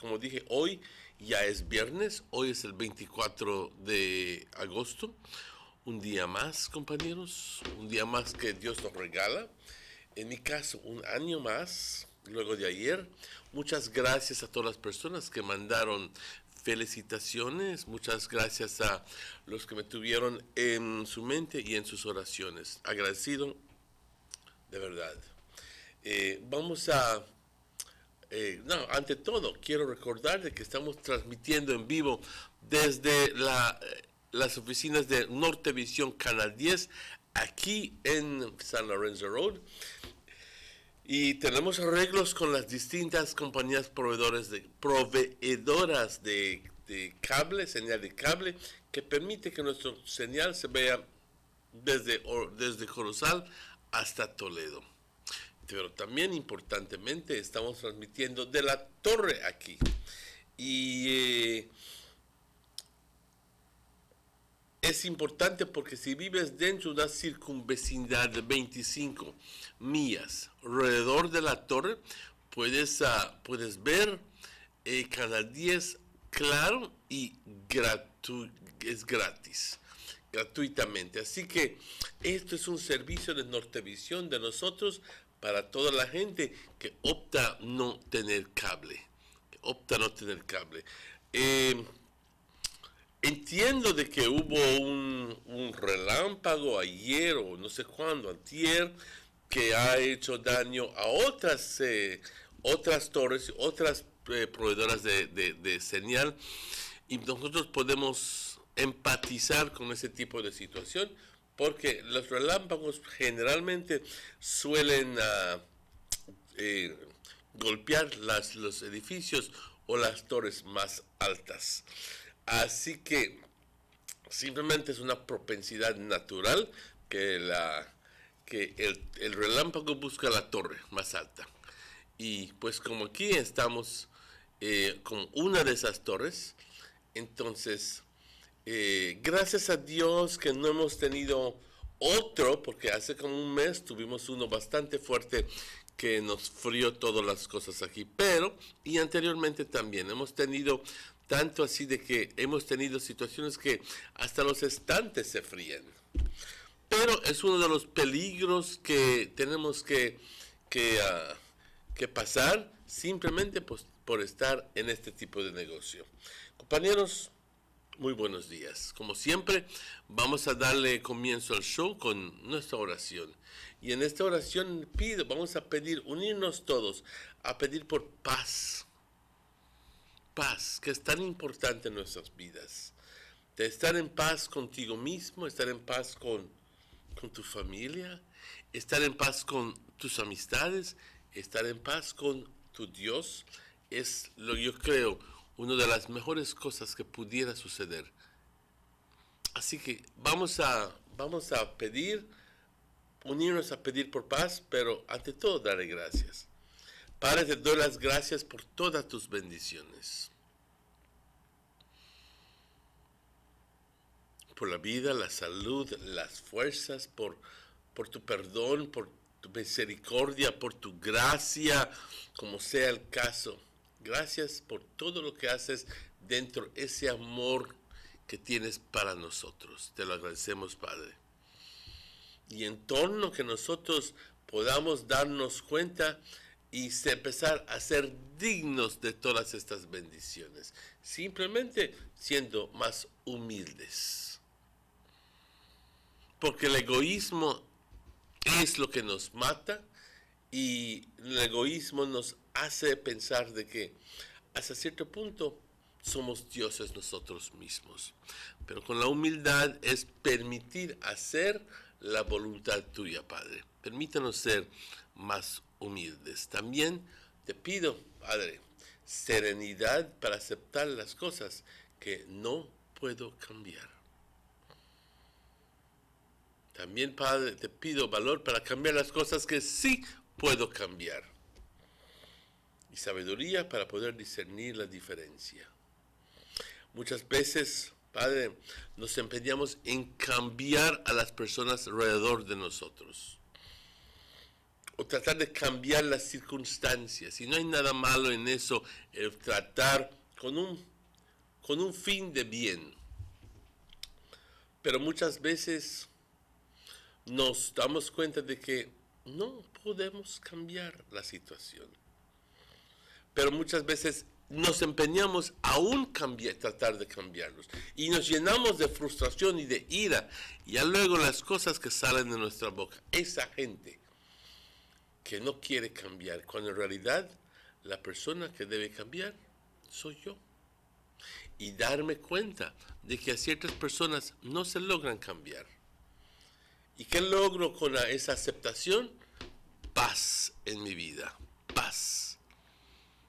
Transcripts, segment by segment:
como dije, hoy ya es viernes, hoy es el 24 de agosto. Un día más, compañeros, un día más que Dios nos regala. En mi caso, un año más, luego de ayer. Muchas gracias a todas las personas que mandaron felicitaciones. Muchas gracias a los que me tuvieron en su mente y en sus oraciones. Agradecido, de verdad. Vamos a... ante todo, quiero recordarles que estamos transmitiendo en vivo desde las oficinas de Nortevisión Canal 10, aquí en San Lorenzo Road. Y tenemos arreglos con las distintas compañías proveedoras de cable, señal de cable, que permite que nuestro señal se vea desde Corozal hasta Toledo. Pero también importantemente estamos transmitiendo de la torre aquí. Y es importante porque si vives dentro de una circunvecinidad de 25 millas alrededor de la torre, puedes ver Canal 10 claro y es gratis, gratuitamente. Así que esto es un servicio de Nortevisión de nosotros para toda la gente que opta no tener cable. Entiendo de que hubo un relámpago ayer o no sé cuándo, antier, que ha hecho daño a otras torres, otras proveedoras de señal, y nosotros podemos empatizar con ese tipo de situación, porque los relámpagos generalmente suelen golpear los edificios o las torres más altas. Así que simplemente es una propensidad natural que el relámpago busca la torre más alta. Y pues como aquí estamos con una de esas torres, entonces gracias a Dios que no hemos tenido otro, porque hace como un mes tuvimos uno bastante fuerte que nos frió todas las cosas aquí, y anteriormente también hemos tenido tanto así de que hemos tenido situaciones que hasta los estantes se fríen. Pero es uno de los peligros que tenemos que pasar simplemente pues, por estar en este tipo de negocio. Compañeros, muy buenos días. Como siempre, vamos a darle comienzo al show con nuestra oración. Y en esta oración vamos a pedir, unirnos todos, a pedir por paz. Paz, que es tan importante en nuestras vidas. De estar en paz contigo mismo, estar en paz con tu familia, estar en paz con tus amistades, estar en paz con tu Dios, es lo yo creo una de las mejores cosas que pudiera suceder. Así que vamos a pedir, unirnos a pedir por paz, pero ante todo darle gracias. Padre, te doy las gracias por todas tus bendiciones. Por la vida, la salud, las fuerzas, por tu perdón, por tu misericordia, por tu gracia, como sea el caso. Gracias por todo lo que haces dentro de ese amor que tienes para nosotros. Te lo agradecemos, Padre. Y en torno que nosotros podamos darnos cuenta y empezar a ser dignos de todas estas bendiciones, simplemente siendo más humildes. Porque el egoísmo es lo que nos mata, y el egoísmo nos hace pensar de que hasta cierto punto somos dioses nosotros mismos. Pero con la humildad es permitir hacer la voluntad tuya, Padre. Permítanos ser más humildes. También te pido, Padre, serenidad para aceptar las cosas que no puedo cambiar. También, Padre, te pido valor para cambiar las cosas que sí puedo cambiar. Y sabiduría para poder discernir la diferencia. Muchas veces, Padre, nos empeñamos en cambiar a las personas alrededor de nosotros. o tratar de cambiar las circunstancias. Y no hay nada malo en eso, el tratar con un fin de bien. Pero muchas veces nos damos cuenta de que no podemos cambiar la situación. Pero muchas veces nos empeñamos aún tratar de cambiarlos. Y nos llenamos de frustración y de ira. Y ya luego las cosas que salen de nuestra boca. Esa gente que no quiere cambiar, cuando en realidad la persona que debe cambiar soy yo. Y darme cuenta de que a ciertas personas no se logran cambiar. ¿Y qué logro con esa aceptación? Paz en mi vida, paz.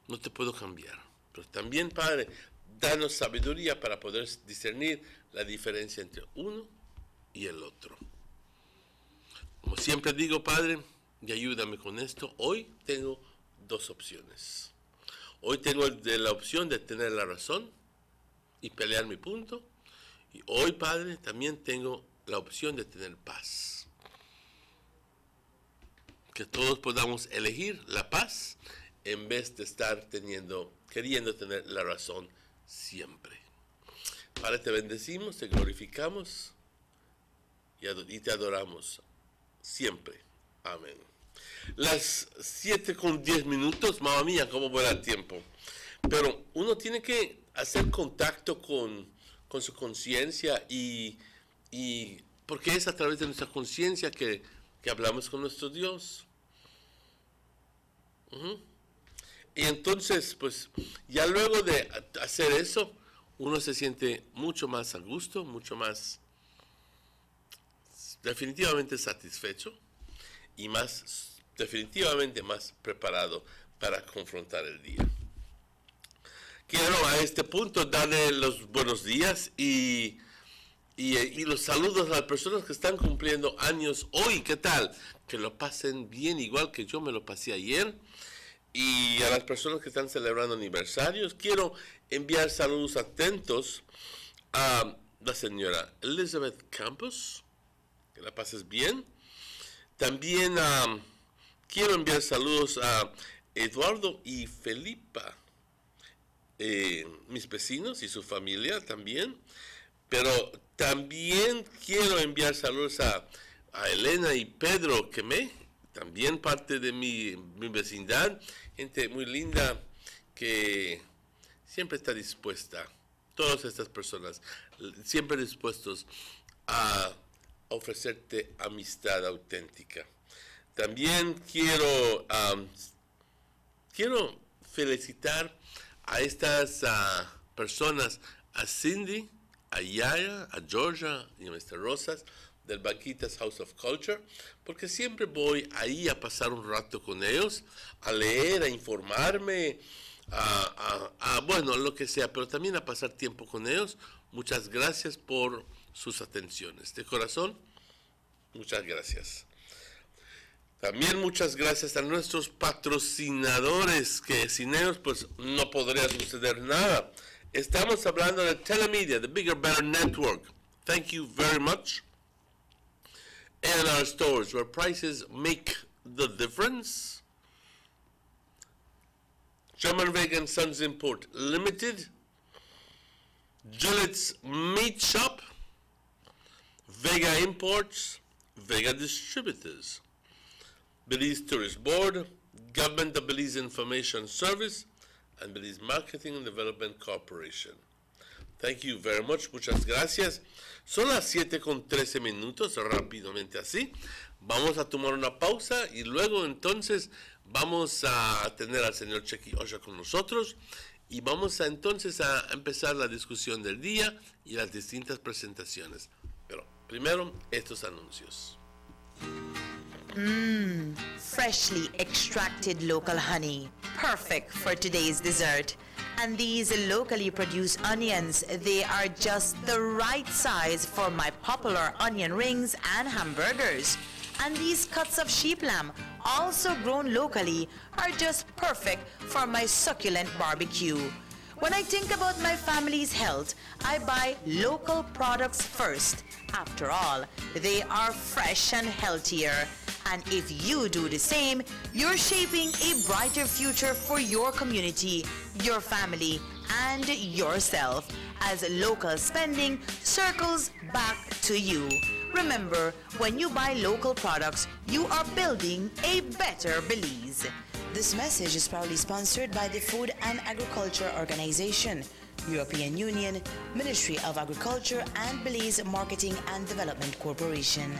No te puedo cambiar, pero también, Padre, danos sabiduría para poder discernir la diferencia entre uno y el otro. Como siempre digo, Padre, y ayúdame con esto, hoy tengo dos opciones. Hoy tengo la opción de tener la razón y pelear mi punto, y hoy, Padre, también tengo la opción de tener paz. Que todos podamos elegir la paz en vez de estar queriendo tener la razón siempre. Padre, te bendecimos, te glorificamos y te adoramos siempre. Amén. Las 7:10, mamma mía, cómo vuela el tiempo. Pero uno tiene que hacer contacto con su conciencia y porque es a través de nuestra conciencia que hablamos con nuestro Dios. Y entonces, pues, ya luego de hacer eso, uno se siente mucho más a gusto, mucho más definitivamente satisfecho y definitivamente más preparado para confrontar el día. Quiero a este punto darle los buenos días y los saludos a las personas que están cumpliendo años hoy. ¿Qué tal? Que lo pasen bien, igual que yo me lo pasé ayer. Y a las personas que están celebrando aniversarios, quiero enviar saludos atentos a la señora Elizabeth Campos, que la pases bien. También quiero enviar saludos a Eduardo y Felipa, mis vecinos y su familia también. Pero también quiero enviar saludos a Elena y Pedro Quemé, también parte de mi vecindad, gente muy linda que siempre está dispuesta, todas estas personas, siempre dispuestos a ofrecerte amistad auténtica. También quiero felicitar a estas personas, a Cindy, a Yaya, a Georgia y a Mr. Rosas, del Vaquitas House of Culture, porque siempre voy ahí a pasar un rato con ellos, a leer, a informarme, bueno, lo que sea, pero también a pasar tiempo con ellos. Muchas gracias por sus atenciones. De corazón, muchas gracias. También muchas gracias a nuestros patrocinadores, que sin ellos pues no podría suceder nada. Estamos hablando de Telemedia, the Bigger Better Network. Thank you very much. And our stores, where prices make the difference. German Vegan Sons Import Limited. Gillette's Meat Shop. Vega Imports. Vega Distributors. Belize Tourist Board. Government of Belize Information Service. And Belize Marketing and Development Corporation. Thank you very much. Muchas gracias. Son las 7:13, rápidamente así. Vamos a tomar una pausa y luego entonces vamos a tener al señor Chequi Osha con nosotros y vamos entonces a empezar la discusión del día y las distintas presentaciones. Pero primero, estos anuncios. Freshly extracted local honey, perfect for today's dessert. And these locally produced onions, they are just the right size for my popular onion rings and hamburgers. And these cuts of sheep lamb, also grown locally, are just perfect for my succulent barbecue. When I think about my family's health, I buy local products first. After all, they are fresh and healthier. And if you do the same, you're shaping a brighter future for your community, your family, and yourself as local spending circles back to you. Remember, when you buy local products, you are building a better Belize. This message is proudly sponsored by the Food and Agriculture Organization, European Union, Ministry of Agriculture, and Belize Marketing and Development Corporation.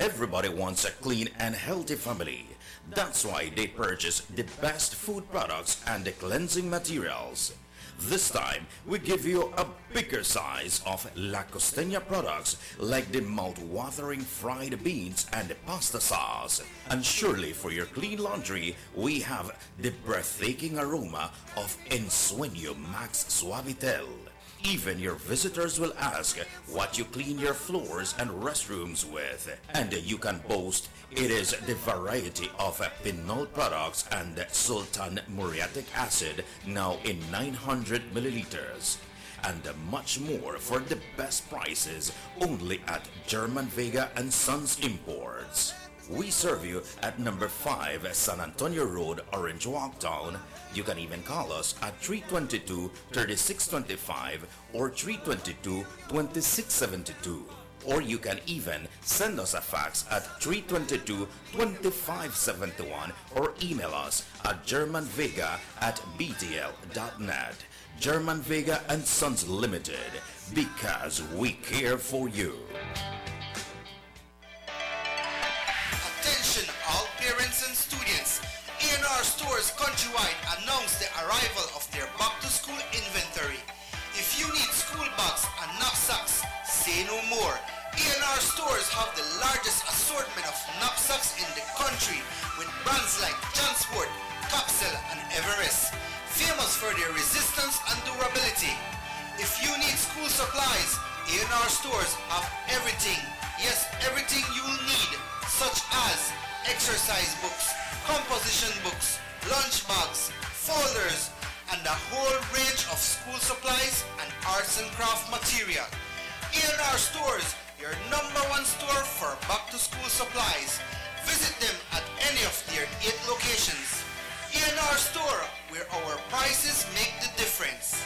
Everybody wants a clean and healthy family. That's why they purchase the best food products and the cleansing materials. This time, we give you a bigger size of La Costeña products like the mouth-watering fried beans and the pasta sauce. And surely for your clean laundry, we have the breathtaking aroma of Ensueño Max Suavitel. Even your visitors will ask what you clean your floors and restrooms with. And you can boast it is the variety of Pinol products and Sultan muriatic acid now in 900 milliliters. And much more for the best prices only at German Vega and Sons Imports. We serve you at number 5 San Antonio Road, Orange Walk Town. You can even call us at 322-3625 or 322-2672. Or you can even send us a fax at 322-2571 or email us at germanvega@btl.net. German Vega and Sons Limited, because we care for you. Attention all parents and students. A&R Stores countrywide announced the arrival of their back-to-school inventory. If you need school bags and knapsacks, say no more. A&R Stores have the largest assortment of knapsacks in the country with brands like Jansport, Capsule, and Everest, famous for their resistance and durability. If you need school supplies, A&R Stores have everything, yes, everything you'll need, such as exercise books, composition books, lunch bags, folders, and a whole range of school supplies and arts and craft material. A&R Stores, your #1 store for back-to-school supplies. Visit them at any of their 8 locations. A&R Store, where our prices make the difference.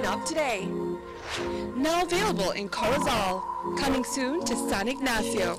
Up today. Now available in Corozal. Coming soon to San Ignacio.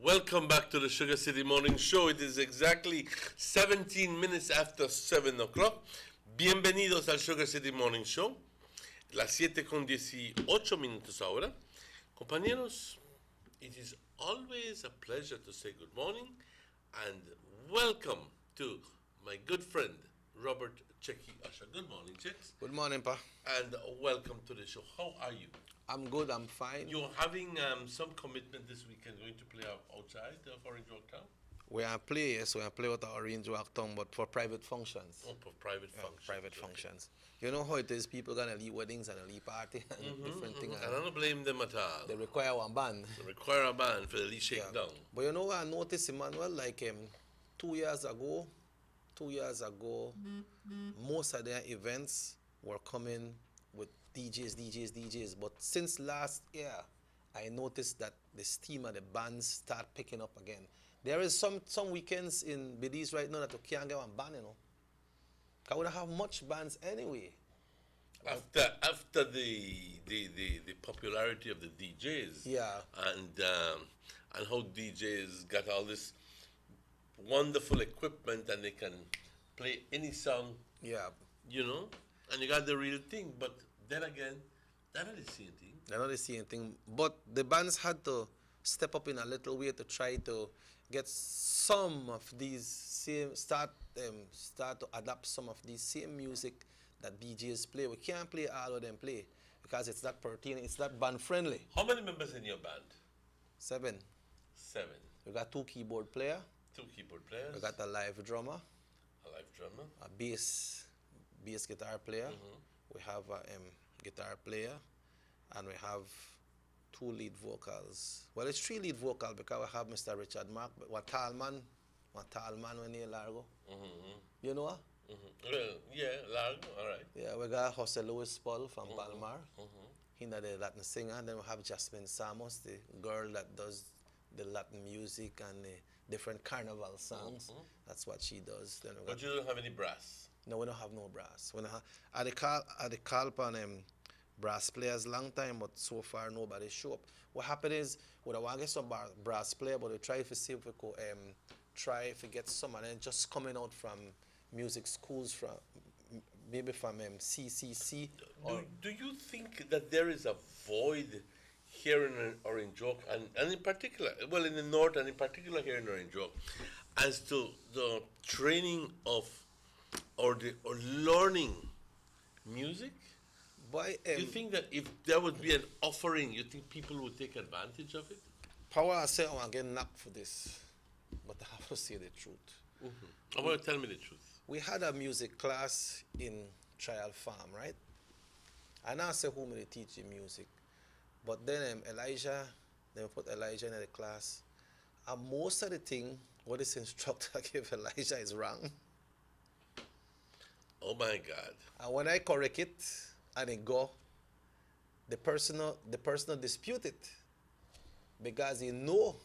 Welcome back to the Sugar City Morning Show. It is exactly 17 minutes after 7 o'clock. Bienvenidos al Sugar City Morning Show. Las 7:18 ahora. Compañeros, it is always a pleasure to say good morning and welcome to my good friend, Robert Checky Usher. Good morning, Checks. Good morning, Pa. And welcome to the show. How are you? I'm good, I'm fine. You're having some commitment this weekend, going to play outside of Orange Walk Town? We are play, yes, we are play with the Orange Walk Town, but for private functions. Oh, for private functions. Private functions. You know how it is, people gonna leave weddings and a leave party and different things. I don't blame them at all. They require one band. They require a band for the least shakedown. But you know what I noticed, Emmanuel, like 2 years ago, most of their events were coming with DJs, but since last year, I noticed that the steam of the bands start picking up again. There is some weekends in Belize right now that you can't get one band, you know. Because we don't have much bands anyway. After the popularity of the DJs, Yeah. and how DJs got all this wonderful equipment and they can play any song, Yeah. you know, and you got the real thing. But then again, they're not the same thing. They're not the same thing. But the bands had to step up in a little way to try to get some of these start to adapt some of these same music that DJs play. We can't play all of them play because it's not pertinent, it's not band friendly. How many members in your band? 7. 7. We got 2 keyboard player. 2 keyboard players. We got a live drummer, a live drummer. a bass guitar player. We have a guitar player, and we have 2 lead vocals. Well, it's 3 lead vocals because we have Mr. Richard Mark, one tall man when he Largo. You know what? Well, yeah, Largo, all right. Yeah, we got Jose Luis Paul from Palmar. He's the Latin singer. And then we have Jasmine Samos, the girl that does the Latin music and the different carnival songs. That's what she does. Then we got, But you don't have any brass. no, we don't have no brass. We don't have, I call upon brass players long time, but so far nobody show up. What happened is we don't want to get some brass player, but we try to see if we could try to get someone and just coming out from music schools, from maybe from CCC. Do you think that there is a void here in Orange Walk, and in particular, well, in the north, and in particular here in Orange Walk, as to the training of or learning music? Boy, Do you think that if there would be an offering, you think people would take advantage of it? Power, I say I want to get knocked for this, but I have to say the truth. I want to tell me the truth. We had a music class in Trial Farm, right? And I say who me teach you music. But then Elijah, then we put Elijah in the class. And most of the thing, what this instructor gave Elijah is wrong. Oh my God. And when I correct it and it go, the person dispute it. Because he know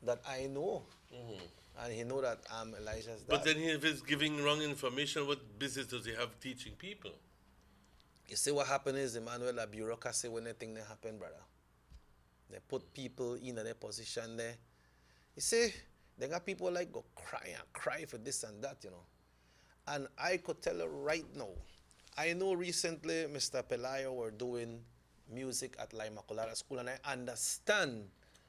that I know. And he know that I'm Elijah's dad. But then if he's giving wrong information, what business does he have teaching people? You see what happened is, Emmanuel, a bureaucracy when anything that happen, brother. They put people in their position there. You see, they got people like go cry for this and that, you know. And I could tell you right now, I know recently Mr. Pelayo were doing music at La Immaculada School, and I understand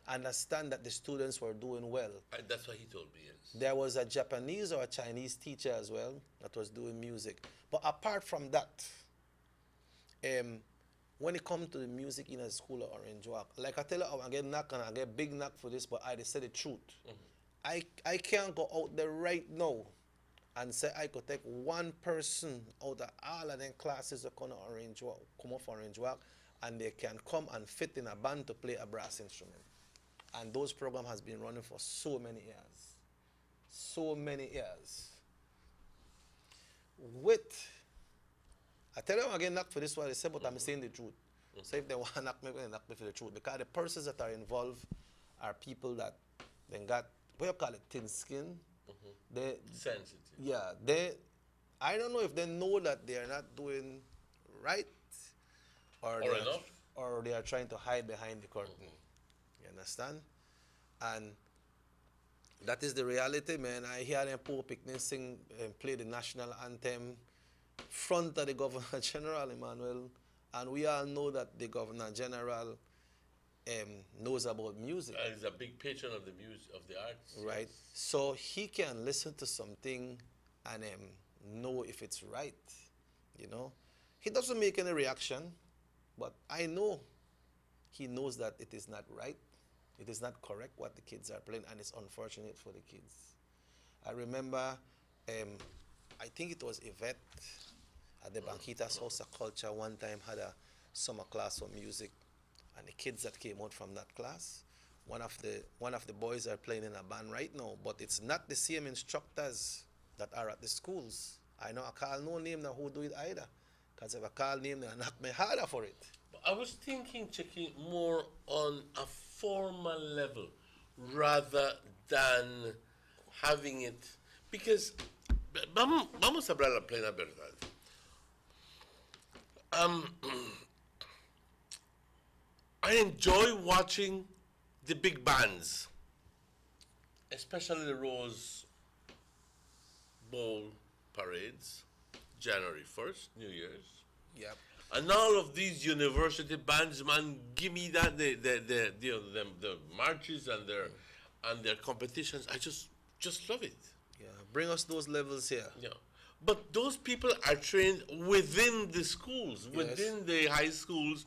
that the students were doing well. That's what he told me, yes. There was a Japanese or a Chinese teacher as well that was doing music. But apart from that, when it comes to the music in a school of Orange Walk, like I tell you, I get knocked and I get big knock for this, but I just say the truth. I can't go out there right now and say I could take one person out of all of them classes that come off Orange Walk, and they can come and fit in a band to play a brass instrument. And those programs has been running for so many years. So many years. I tell them again, knock for this one, they say, but I'm saying the truth. So if they want to knock me, they knock me for the truth. Because the persons that are involved are people that then got, what you call it, thin skin. They sensitive. Yeah, I don't know if they know that they are not doing right or they are trying to hide behind the curtain. You understand? And that is the reality, man. I hear them poor picnic sing and play the national anthem front of the Governor General, Emmanuel. And we all know that the Governor General knows about music. He's a big patron of the music, of the arts. Right. Yes. So he can listen to something and know if it's right, you know. He doesn't make any reaction, but I know he knows that it is not right. It is not correct what the kids are playing, and it's unfortunate for the kids. I remember, I think it was Yvette at the Banquitas House of Culture one time had a summer class of music, and the kids that came out from that class, one of the boys are playing in a band right now, but it's not the same instructors that are at the schools. I know I call no name now who do it either. Because if I call name, they'll knock me harder for it. I was thinking, checking more on a formal level rather than having it, because vamos a hablar la plena verdad. I enjoy watching the big bands, especially the Rose Bowl parades, January 1st, New Year's. Yep. And all of these university bands, man, give me that the marches and their competitions. I just love it. Yeah. Bring us those levels here. Yeah. But those people are trained within the schools, Yes. within the high schools,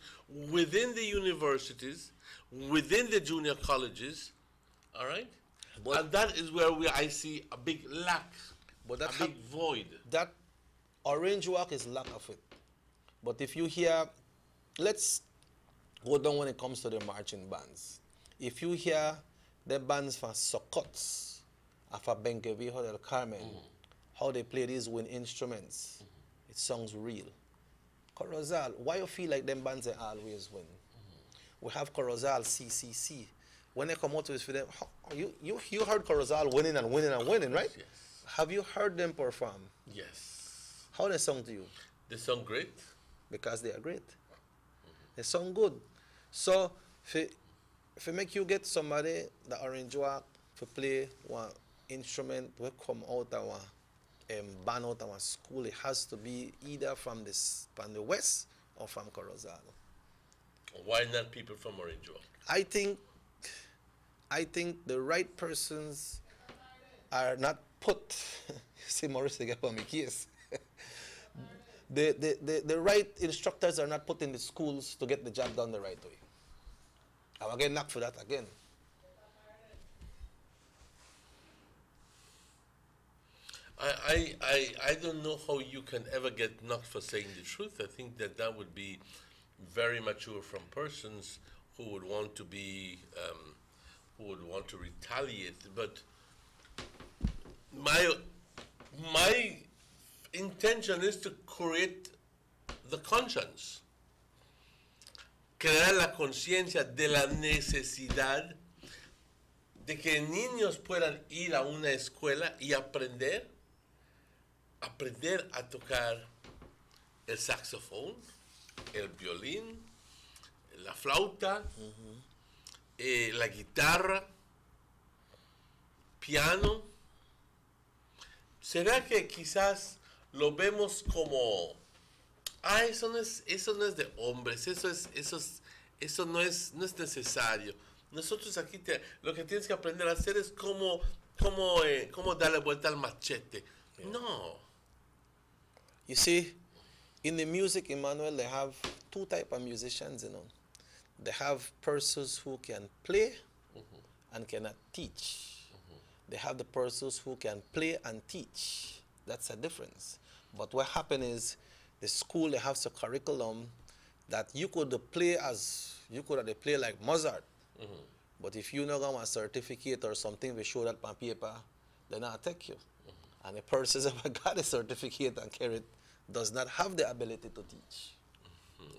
within the universities, within the junior colleges. All right? But- and that is where I see a big lack, But that a big void. that Orange Walk is lack of it. But if you hear, let's go down when it comes to the marching bands. If you hear the bands for Sokots, for Benkevijo del Carmen, how they play these wind instruments, it sounds real. Corozal, why you feel like them bands they always win? We have Corozal, CCC. When they come out with them, you heard Corozal winning and winning and winning, right? Yes. Have you heard them perform? Yes. How they sound to you? They sound great. Because they are great. They sound good. So, if make you get somebody, the Orange Walk, to play one instrument, will come out of one band out of one school, it has to be either from the west or from Corozal. Why not people from Orange Walk? I think the right persons are not put. You see, Maurice, they get on my case. The right instructors are not put in the schools to get the job done the right way. I'm getting knocked for that again. I don't know how you can ever get knocked for saying the truth. I think that would be very mature from persons who would want to be, who would want to retaliate. But my intention is to create the conscience, crear la conciencia de la necesidad de que niños puedan ir a una escuela y aprender a tocar el saxofón, el violín, la flauta, la guitarra, piano. ¿Será que quizás lo vemos como, eso no es de hombres, eso no es necesario? Nosotros aquí lo que tienes que aprender a hacer es cómo darle vuelta al machete. Yeah. No. You see, in the music, Emmanuel, they have two types of musicians, you know. They have persons who can play and cannot teach. They have the persons who can play and teach. That's a difference. But what happened is, the school, they have some curriculum that you could play like Mozart. But if you not got a certificate or something, we show that on paper, they not take you. And the person who got a certificate and carry it does not have the ability to teach.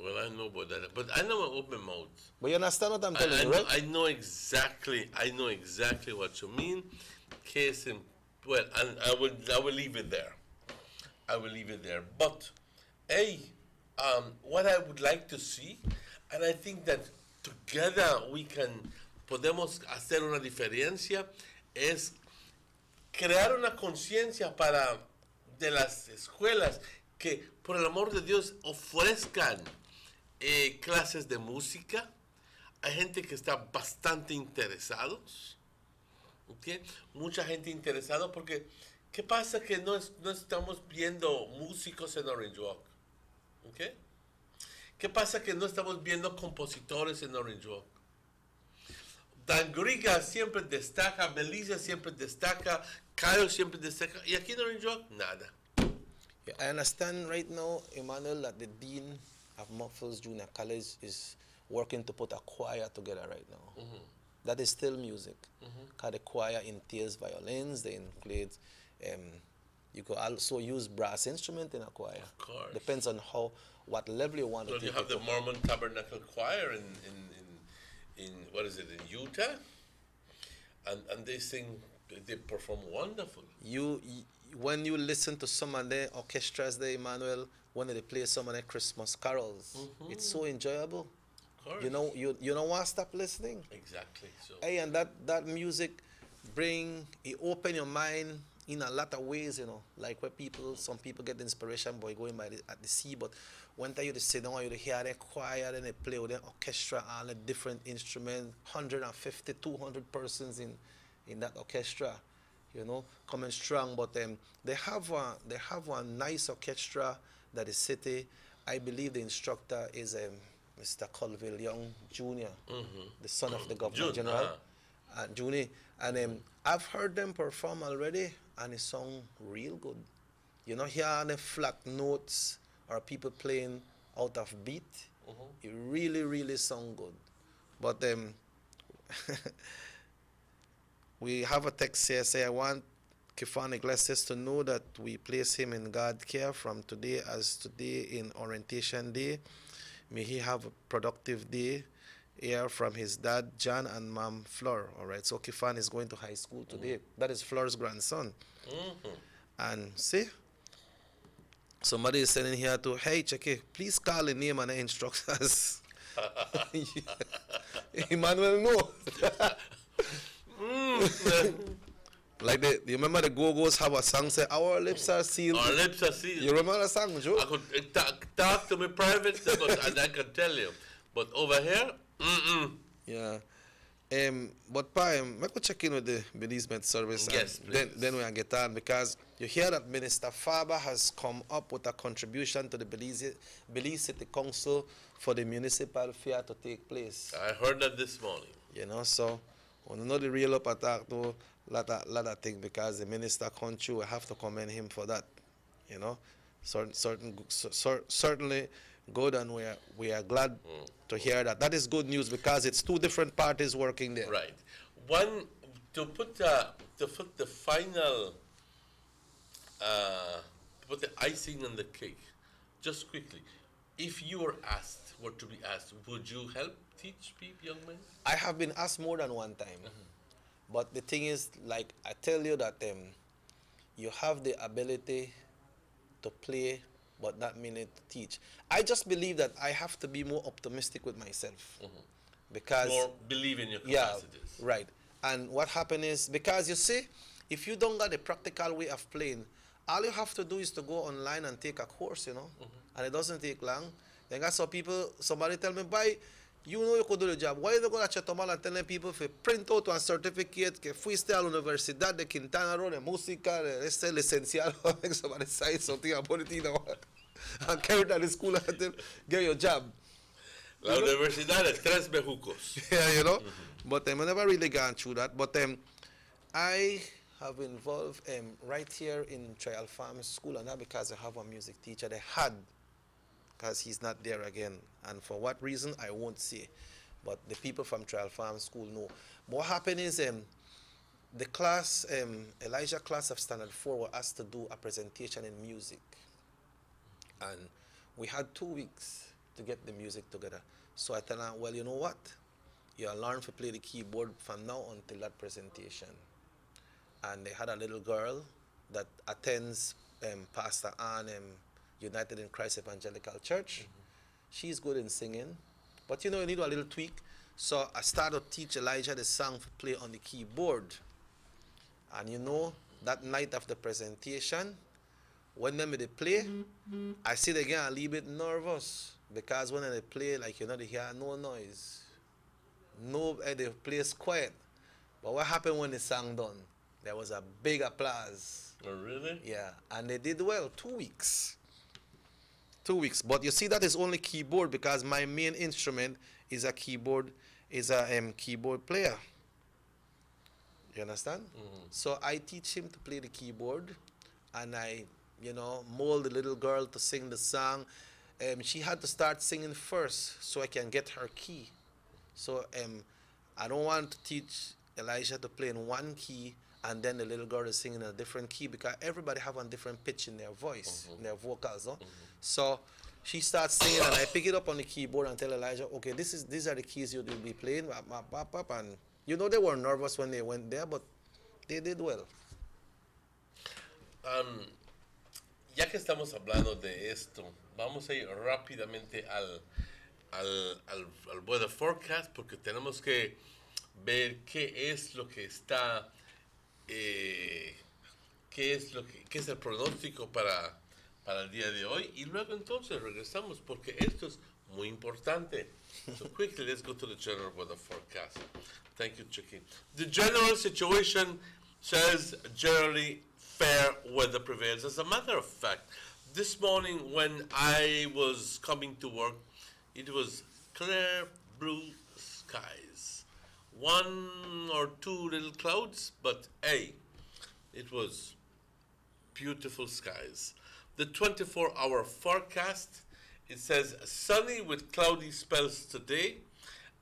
Well, I know about that, but I know an open mouth. But you understand what I'm telling you, right? I know exactly what you mean. Case in, well, and I will leave it there. I will leave it there. But, what I would like to see, and I think that together podemos hacer una diferencia, es crear una conciencia de las escuelas que, por el amor de Dios, ofrezcan clases de música. Hay gente que está bastante interesados, ¿okay? Mucha gente interesada porque ¿qué pasa que no estamos viendo músicos en Orange Walk? ¿Okay? ¿Qué pasa que no estamos viendo compositores en Orange Walk? Dangriga siempre destaca, Belize siempre destaca, Cayo siempre destaca, y aquí en Orange Walk, nada. Yeah, I understand right now, Emmanuel, that the Dean of Muffles Junior College is working to put a choir together right now. That is still music. Because the choir entails violins, they include You could also use brass instrument in a choir. Of course. Depends on what level you want Well, to you take have it the to. Mormon Tabernacle Choir in what is it, in Utah? And they sing, they perform wonderful. When you listen to some of the orchestras there, Emmanuel, when they play some of the Christmas carols, it's so enjoyable. Of course. You don't want to stop listening. Exactly. So Hey, and that music it open your mind in a lot of ways, like where some people get inspiration by going at the sea, but when time you just sit down, you hear the choir and they play with the orchestra, all the different instruments, 150, 200 persons in that orchestra, coming strong. But they have a nice orchestra that is city. I believe the instructor is Mr. Colville Young Jr., the son of the Governor General, Junior. And I've heard them perform already, and it sounds real good. Hear the flat notes or people playing out of beat. It really, really sounds good. But we have a text here say, I want Kifan Iglesias to know that we place him in God's care from today as today in orientation day. May he have a productive day here from his dad, John, and mom, Fleur. All right, so Kifan is going to high school today. That is Fleur's grandson. And see, somebody is sending here to, hey, Checky, please call the name and the instructors. Emmanuel, no. Like you remember the Go-Go's have a song say, our lips are sealed. Our lips are sealed. You remember the song, Joe? I could talk to me private, and I can tell you. But over here, Yeah. But I could check in with the Belize Med Service. Yes, and then we can get on, because you hear that Minister Faber has come up with a contribution to the Belize City Council for the municipal fair to take place. I heard that this morning. So we know the real up attack to lot of things, because the minister country will have to commend him for that. Certainly good, and we are glad to hear that. That is good news, because it's two different parties working there. Right. One, to put the final, put the icing on the cake, just quickly, if you were to be asked, would you help teach young men? I have been asked more than one time. But the thing is, like I tell you that you have the ability to play, but not meaning to teach. I just believe that I have to be more optimistic with myself. Because More believe in your capacities. Yeah, right. And what happened is, because you see, if you don't got a practical way of playing, all you have to do is to go online and take a course, and it doesn't take long. Then I saw somebody tell me, you could do the job. Why you go to Chetumal and telling people to print out one certificate que fuiste a la Universidad de Quintana Roo de Música, este licenciado, somebody say something about it, and carry that to school and get your job. La Universidad de Tres Bejucos. Yeah, But I never really gone through that. But I have been involved right here in Trial Farm School, and not because I have a music teacher. They had, because he's not there again. And for what reason, I won't say. But the people from Trial Farm School know. But what happened is the class, Elijah class of Standard 4 were asked to do a presentation in music. And we had 2 weeks to get the music together. So I tell them, well, you know what? You'll learn to play the keyboard from now until that presentation. And they had a little girl that attends Pastor Ann United in Christ Evangelical Church. She's good in singing, but you need a little tweak. So I started to teach Elijah the song to play on the keyboard. And that night of the presentation, when they play, I sit again a little bit nervous, because when they play, they hear no noise. The place quiet. But what happened when the song done? There was a big applause. Oh, really? Yeah, and they did well. 2 weeks. 2 weeks. But you see, that is only keyboard, because my main instrument is a keyboard player. You understand? So I teach him to play the keyboard, and I, mold the little girl to sing the song. She had to start singing first so I can get her key. So I don't want to teach Elijah to play in one key and then the little girl is singing in a different key because everybody have a different pitch in their voice, in their vocals. No? So she starts singing, and I pick it up on the keyboard and tell Elijah, okay, these are the keys you will be playing, and you know they were nervous when they went there, but they did well. Ya que estamos hablando de esto, vamos a ir rápidamente al weather forecast porque tenemos que ver qué es lo que está, qué es el pronóstico para el día de hoy, y luego entonces regresamos porque esto es muy importante. So quickly, let's go to the general weather forecast. Thank you, Chicky. The general situation says generally fair weather prevails. As a matter of fact, this morning when I was coming to work, it was clear blue skies. One or two little clouds, but hey, it was beautiful skies. The 24-hour forecast, it says sunny with cloudy spells today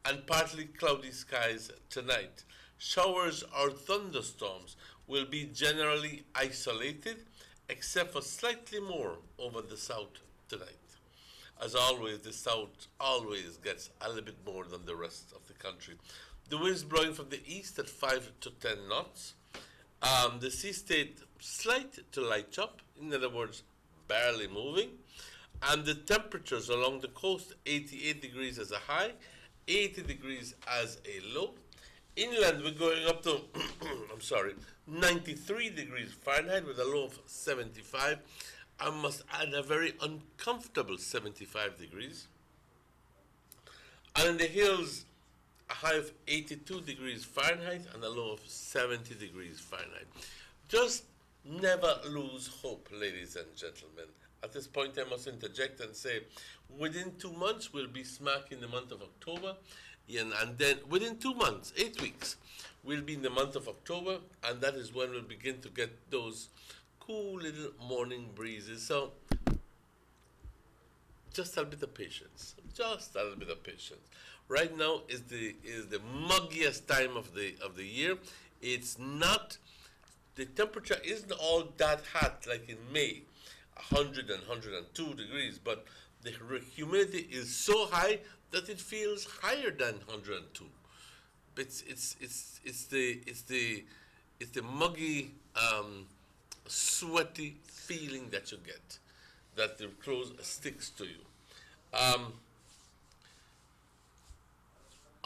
and partly cloudy skies tonight. Showers or thunderstorms will be generally isolated, except for slightly more over the south tonight. As always, the south always gets a little bit more than the rest of the country. The winds blowing from the east at 5 to 10 knots. The sea stayed slight to light chop, in other words, barely moving. And the temperatures along the coast, 88 degrees as a high, 80 degrees as a low. Inland, we're going up to, 93 degrees Fahrenheit with a low of 75. I must add a very uncomfortable 75 degrees. And in the hills, a high of 82 degrees Fahrenheit and a low of 70 degrees Fahrenheit. Just never lose hope, ladies and gentlemen. At this point, I must interject and say, within 2 months, we'll be smack in the month of October. And then within 2 months, 8 weeks, we'll be in the month of October, and that is when we'll begin to get those cool little morning breezes. So just a little bit of patience. Just a little bit of patience. Right now is the muggiest time of the year. It's not, the temperature isn't all that hot like in May, 100 and 102 degrees, but the humidity is so high that it feels higher than 102. It's the muggy, sweaty feeling that you get, that the clothes sticks to you.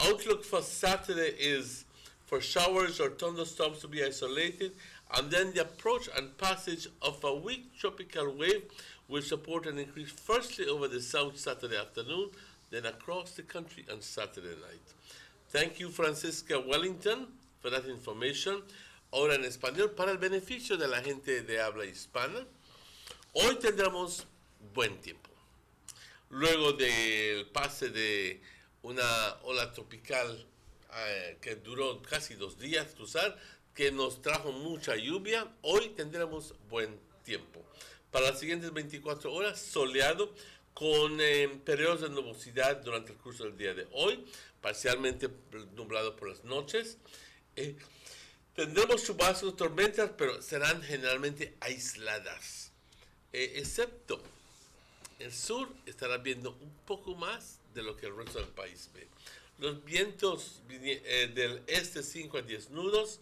Outlook for Saturday is for showers or thunderstorms to be isolated, and then the approach and passage of a weak tropical wave will support an increase firstly over the south Saturday afternoon, then across the country on Saturday night. Thank you, Francisca Wellington, for that information. Ahora en español, para el beneficio de la gente de habla hispana, hoy tendremos buen tiempo. Luego del pase de una ola tropical que duró casi 2 días cruzar, que nos trajo mucha lluvia, hoy tendremos buen tiempo. Para las siguientes 24 horas, soleado, con periodos de nubosidad durante el curso del día de hoy, parcialmente nublado por las noches. Tendremos chubascos, tormentas, pero serán generalmente aisladas, excepto el sur estará viendo un poco más de lo que el resto del país ve. Los vientos del este 5 a 10 nudos,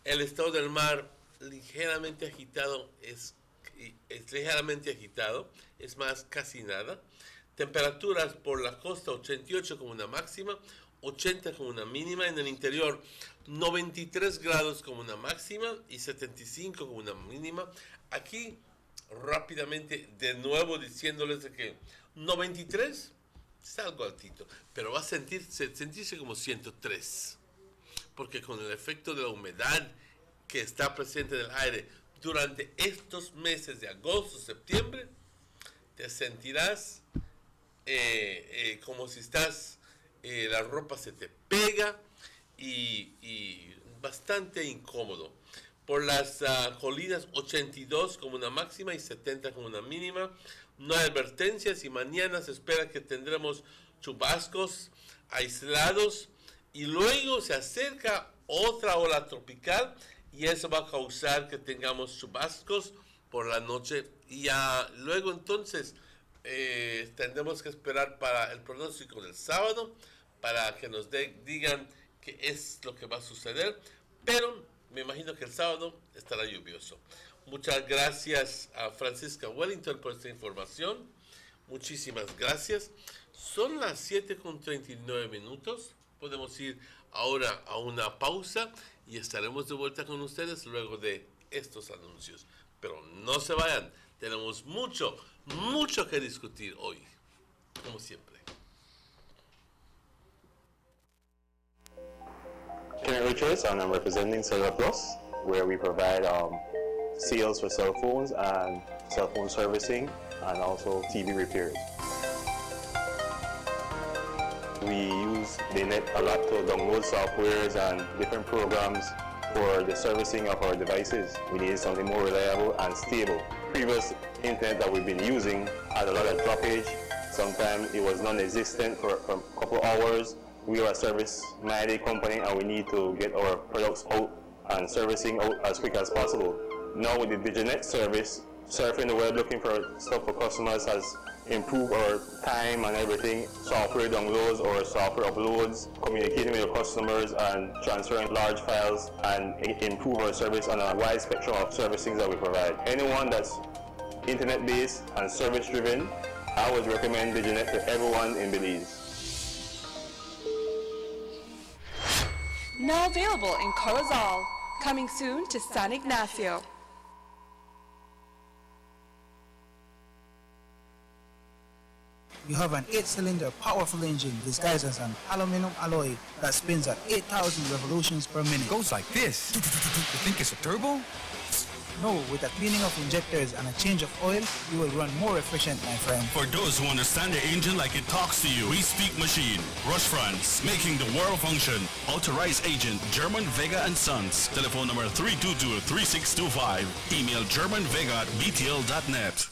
el estado del mar ligeramente agitado, es ligeramente agitado, es más, casi nada. Temperaturas por la costa 88 como una máxima, 80 como una mínima. En el interior 93 grados como una máxima y 75 como una mínima. Aquí rápidamente de nuevo diciéndoles de que 93 es algo altito, pero va a sentirse como 103, porque con el efecto de la humedad que está presente en el aire durante estos meses de agosto, septiembre, te sentirás como si estás, la ropa se te pega y bastante incómodo. Por las colinas 82 como una máxima y 70 como una mínima. No hay advertencias y mañana se espera que tendremos chubascos aislados y luego se acerca otra ola tropical y eso va a causar que tengamos chubascos por la noche y luego entonces tendremos que esperar para el pronóstico del sábado para que nos digan qué es lo que va a suceder, pero me imagino que el sábado estará lluvioso. Muchas gracias a Francisca Wellington por esta información. Muchísimas gracias. Son las 7:39. Podemos ir ahora a una pausa y estaremos de vuelta con ustedes luego de estos anuncios. Pero no se vayan, tenemos mucho que discutir hoy, como siempre. Kenneth Richards, and I'm representing Cellular Plus, where we provide sales for cell phones and cell phone servicing and also TV repairs. We use the net a lot to download softwares and different programs for the servicing of our devices. We needed something more reliable and stable. Previous internet that we've been using had a lot of droppage. Sometimes it was non-existent for a couple of hours. We are a service-minded company and we need to get our products out and servicing out as quick as possible. Now with the DigiNet service, surfing the web looking for stuff for customers has improved our time and everything. Software downloads or software uploads, communicating with our customers and transferring large files and improve our service on a wide spectrum of servicing that we provide. Anyone that's internet-based and service-driven, I would recommend DigiNet to everyone in Belize. Now available in Corozal. Coming soon to San Ignacio. You have an 8-cylinder powerful engine disguised as an aluminum alloy that spins at 8,000 revolutions per minute. Goes like this. You think it's a turbo? No, with the cleaning of injectors and a change of oil, you will run more efficient, my friend. For those who understand the engine like it talks to you, we speak machine. Rush France, making the world function. Authorized agent, German Vega & Sons. Telephone number 322-3625. Email germanvega@btl.net.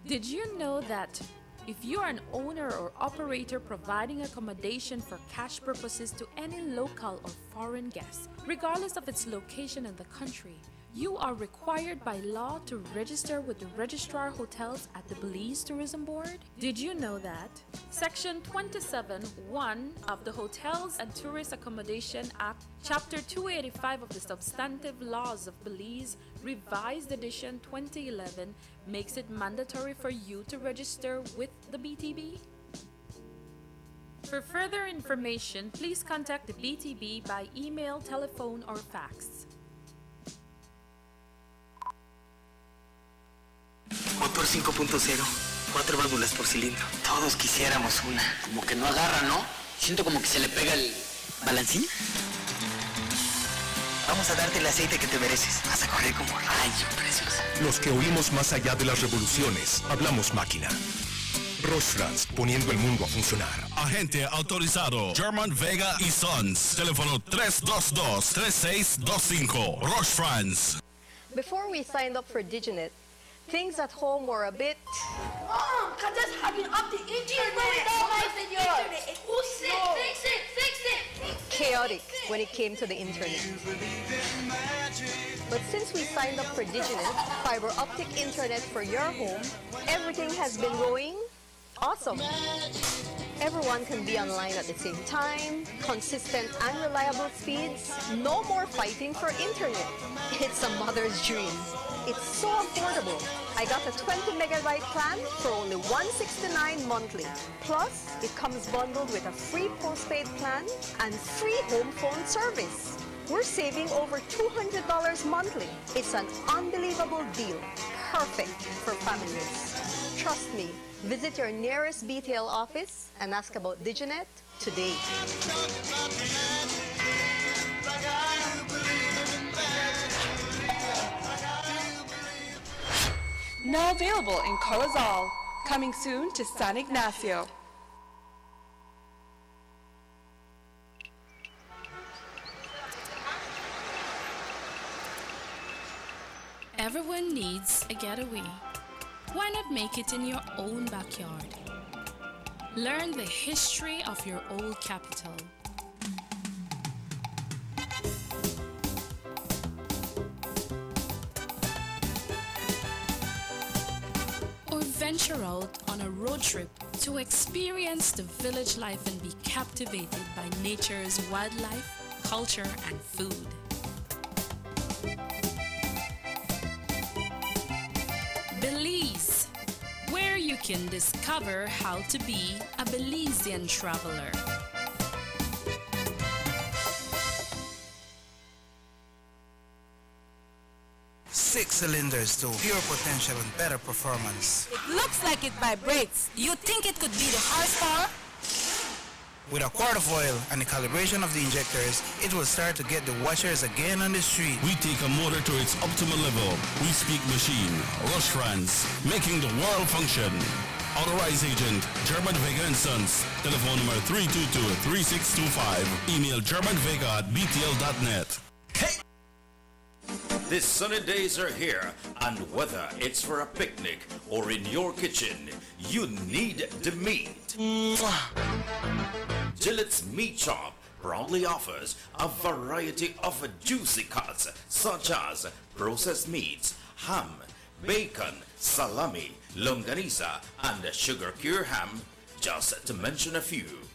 Did you know that if you are an owner or operator providing accommodation for cash purposes to any local or foreign guests, regardless of its location in the country, you are required by law to register with the Registrar Hotels at the Belize Tourism Board? Did you know that? Section 27(1) of the Hotels and Tourist Accommodation Act, Chapter 285 of the Substantive Laws of Belize, Revised Edition 2011, makes it mandatory for you to register with the BTB. For further information, please contact the BTB by email, telephone, or fax. Motor 5.0, 4 válvulas por cilindro. Todos quisiéramos una. Como que no agarra, ¿no? Siento como que se le pega el balancín. Vamos a darte el aceite que te mereces. Vas a correr como rayo, preciosa. Los que oímos más allá de las revoluciones, hablamos máquina. Rush France, poniendo el mundo a funcionar. Agente autorizado, German Vega & Sons. Teléfono 322-3625. Rush France. Before we signed up for DigiNet, things at home were a bit... Mom, Kata's having up the internet. Chaotic when it came to the internet. But since we signed up for DigiNet, fiber optic internet for your home, everything has been going awesome. Everyone can be online at the same time, consistent and reliable speeds, no more fighting for internet. It's a mother's dream. It's so affordable. I got a 20 megabyte plan for only $169 monthly. Plus, it comes bundled with a free postpaid plan and free home phone service. We're saving over $200 monthly. It's an unbelievable deal. Perfect for families. Trust me. Visit your nearest BTL office and ask about DigiNet today. Now available in Corozal. Coming soon to San Ignacio. Everyone needs a getaway. Why not make it in your own backyard? Learn the history of your old capital. venture out on a road trip to experience the village life and be captivated by nature's wildlife, culture, and food. Belize, where you can discover how to be a Belizean traveler. Six cylinders to pure potential and better performance. It looks like it vibrates. You think it could be the horsepower? With a quart of oil and the calibration of the injectors, it will start to get the washers again on the street. We take a motor to its optimal level. We speak machine. Rush France, making the world function. Authorized agent, German Vega & Sons. Telephone number 322-3625. Email germanvega@btl.net. Hey! The sunny days are here, and whether it's for a picnic or in your kitchen, you need the meat. Gillette's Meat Shop proudly offers a variety of juicy cuts such as processed meats, ham, bacon, salami, longaniza, and sugar cure ham, just to mention a few.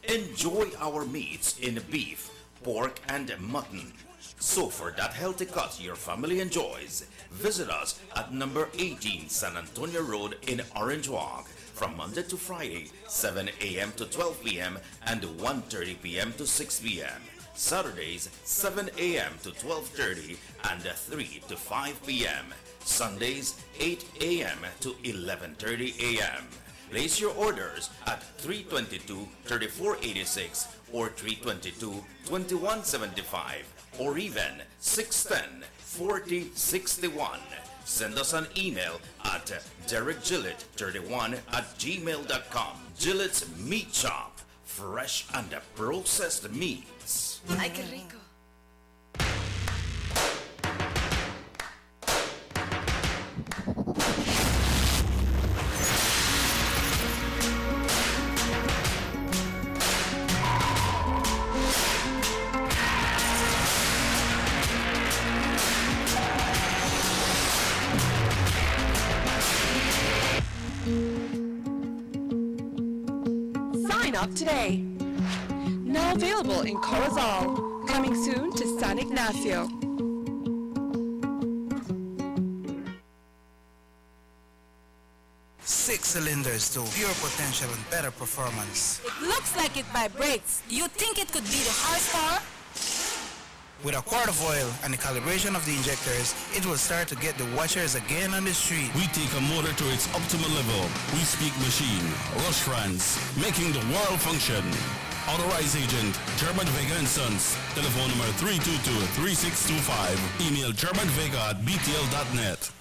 Enjoy our meats in beef, pork, and mutton. So for that healthy cut your family enjoys, visit us at number 18 San Antonio Road in Orange Walk from Monday to Friday, 7 a.m. to 12 p.m. and 1:30 p.m. to 6 p.m. Saturdays, 7 a.m. to 12:30 and 3 to 5 p.m. Sundays, 8 a.m. to 11:30 a.m. Place your orders at 322-3486 or 322-2175 or even 610-4061. Send us an email at derekgillett31@gmail.com. Gillette's Meat Shop, fresh and processed meats. Ay, qué rico. Sign up today. Now available in Corozal. Coming soon to San Ignacio. Six cylinders to pure potential and better performance. It looks like it vibrates. You think it could be the horsepower? With a quart of oil and the calibration of the injectors, it will start to get the washers again on the street. We take a motor to its optimal level. We speak machine. Rush France, making the world function. Authorized agent, German Vega & Sons. Telephone number 322-3625. Email germanvega@btl.net.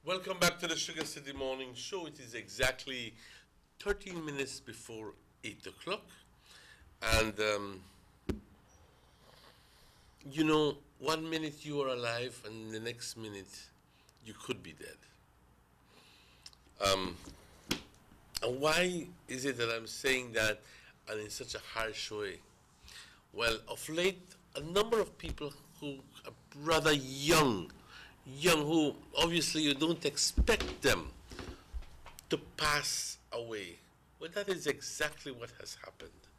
Welcome back to the Sugar City Morning Show. It is exactly 13 minutes before 8 o'clock. And, you know, 1 minute you are alive and the next minute you could be dead. And why is it that I'm saying that and in such a harsh way? Well, of late, a number of people who are rather young, who obviously you don't expect them to pass away. Well, that is exactly what has happened.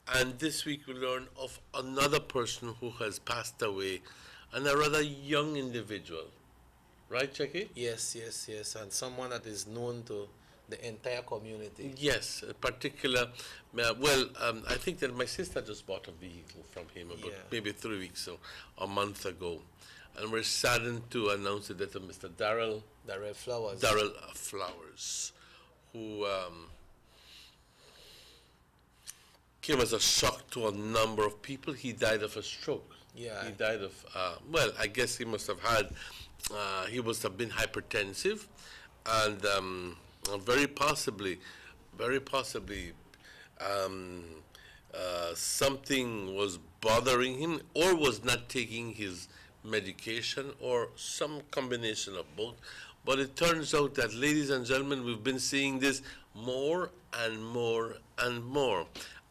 And this week we learn of another person who has passed away, and a rather young individual. Right, Checky? Yes, yes, yes. And someone that is known to the entire community. Yes, a particular, I think that my sister just bought a vehicle from him about maybe 3 weeks or a month ago. And we're saddened to announce the death of Mr. Darrell Flowers. Darrell Flowers, who came as a shock to a number of people. He died of a stroke. Yeah. He died of, I guess he must have had, he must have been hypertensive, and very possibly, something was bothering him or was not taking his medication or some combination of both. But it turns out that, ladies and gentlemen, we've been seeing this more and more and more.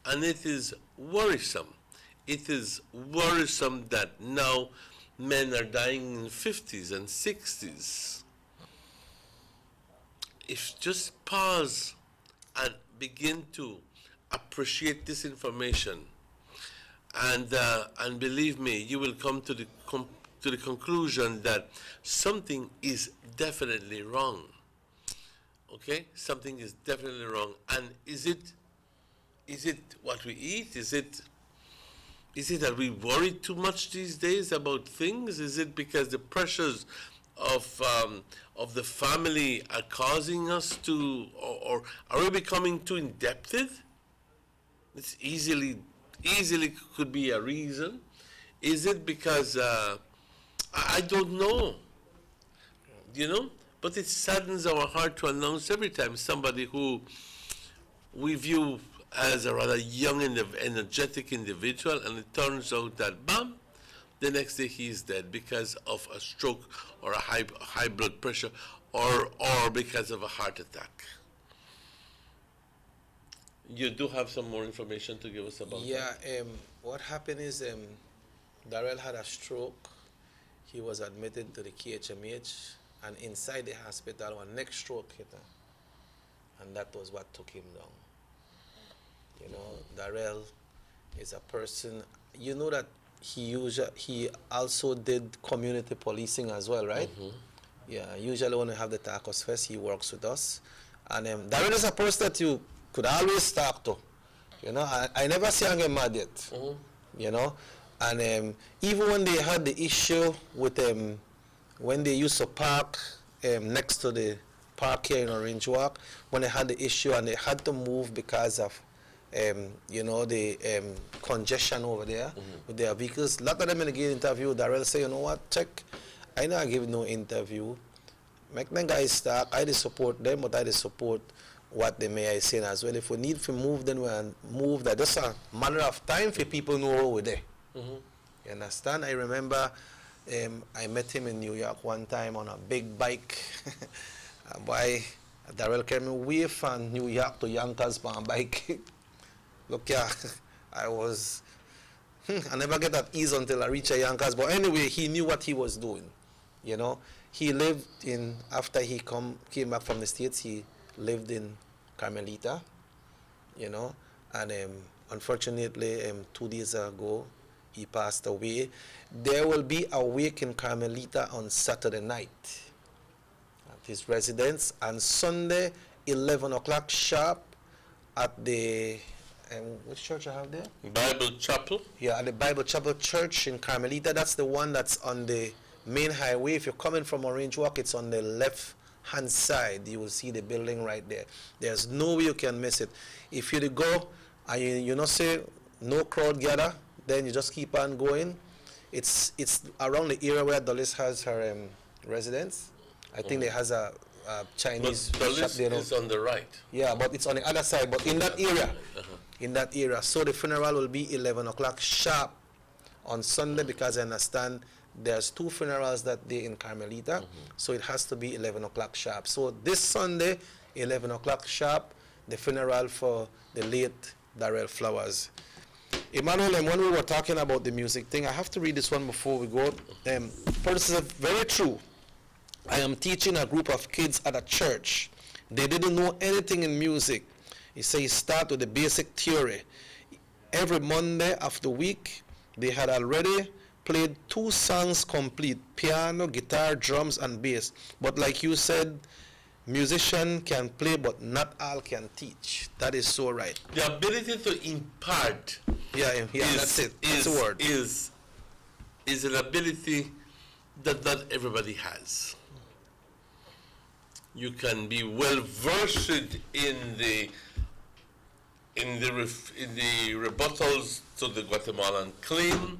And it is worrisome. It is worrisome that now men are dying in 50s and 60s. If just pause and begin to appreciate this information, and believe me, you will come to the conclusion that something is definitely wrong. Okay, something is definitely wrong. And is it what we eat? Is it that we worry too much these days about things? Is it because the pressures of the family are causing us to, or are we becoming too indebted? It's easily could be a reason. Is it because I don't know, you know? But it saddens our heart to announce every time somebody who we view as a rather young and energetic individual, and it turns out that, bam, the next day he is dead because of a stroke or a high blood pressure or because of a heart attack. You do have some more information to give us about that? Yeah, what happened is Darrell had a stroke. He was admitted to the KHMH, and inside the hospital, one next stroke hit him. And that was what took him down. You know, Darrell is a person, you know that he also did community policing as well, right? Mm-hmm. Yeah, usually when we have the Tacos Fest, he works with us. And Darrell is a person that you could always talk to. You know, I never see him get mad yet. Mm-hmm. You know, and even when they had the issue with when they used to park next to the park here in Orange Walk, when they had the issue and they had to move because of you know, the congestion over there with their vehicles. A lot of them in the interview, Darrell say, you know what, check, I not give no interview. Make them guys start, I support them, but I support what they may I say as well. If we need to move, then we'll move. That just a matter of time for people know we're there. You understand? I remember I met him in New York one time on a big bike. Boy, Darrell came away from New York to Yonkers on a bike. Look, yeah, I never get that ease until I reach Yonkers. But anyway, he knew what he was doing. You know, he lived in, after he came back from the States, he lived in Carmelita, you know, and unfortunately, 2 days ago, he passed away. There will be a wake in Carmelita on Saturday night at his residence, and Sunday, 11 o'clock sharp at the, which church I have there? Bible Chapel. Yeah, at the Bible Chapel Church in Carmelita. That's the one that's on the main highway. If you're coming from Orange Walk, it's on the left-hand side. You will see the building right there. There's no way you can miss it. If you go and you know, say no crowd gather, then you just keep on going. It's around the area where Dulles has her residence. I think there has a Chinese shop there. Is on the right. Yeah, but it's on the other side. But in that area, in that area. So the funeral will be 11 o'clock sharp on Sunday, because I understand there's 2 funerals that day in Carmelita. So it has to be 11 o'clock sharp. So this Sunday, 11 o'clock sharp, the funeral for the late Darrell Flowers. Emmanuel, when we were talking about the music thing, I have to read this one before we go. This is very true. I am teaching a group of kids at a church. They didn't know anything in music. He says start with the basic theory. Every Monday of the week, they had already played 2 songs complete: piano, guitar, drums, and bass. But like you said, musician can play, but not all can teach. That is so right. The ability to impart. Yeah, that's it. That's the word. Is an ability that not everybody has. You can be well versed in the rebuttals to the Guatemalan claim,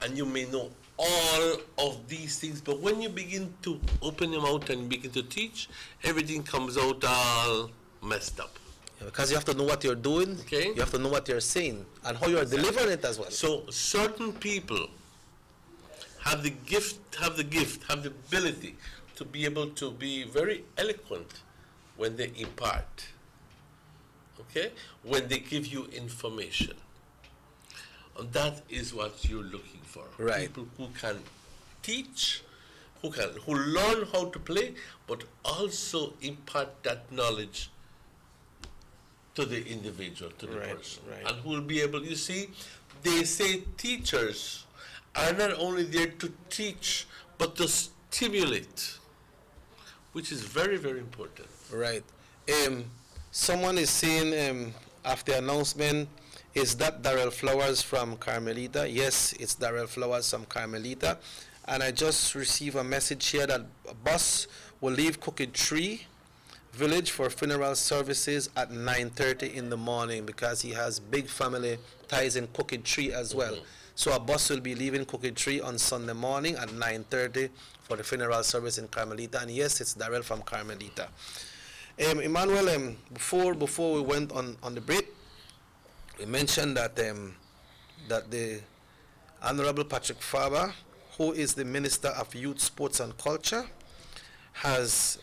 and you may know all of these things, but when you begin to open your mouth and begin to teach, everything comes out all messed up. Because you have to know what you're doing. Okay. You have to know what you're saying and how you're delivering it as well. So certain people have the ability to be able to be very eloquent when they impart. Okay? When they give you information. And that is what you're looking for. Right. People who can teach, who learn how to play, but also impart that knowledge to the individual, to the person. Right. And who will be able, you see, they say teachers are not only there to teach, but to stimulate, which is very, very important. Right. Someone is saying after the announcement, is that Darrell Flowers from Carmelita? Yes, it's Darrell Flowers from Carmelita. And I just received a message here that a bus will leave Crooked Tree Village for funeral services at 9:30 in the morning because he has big family ties in Crooked Tree as well. So a bus will be leaving Crooked Tree on Sunday morning at 9:30 for the funeral service in Carmelita. And yes, it's Darrell from Carmelita. Emmanuel, before we went on the break, we mentioned that that the Honorable Patrick Faber, who is the Minister of Youth, Sports and Culture, has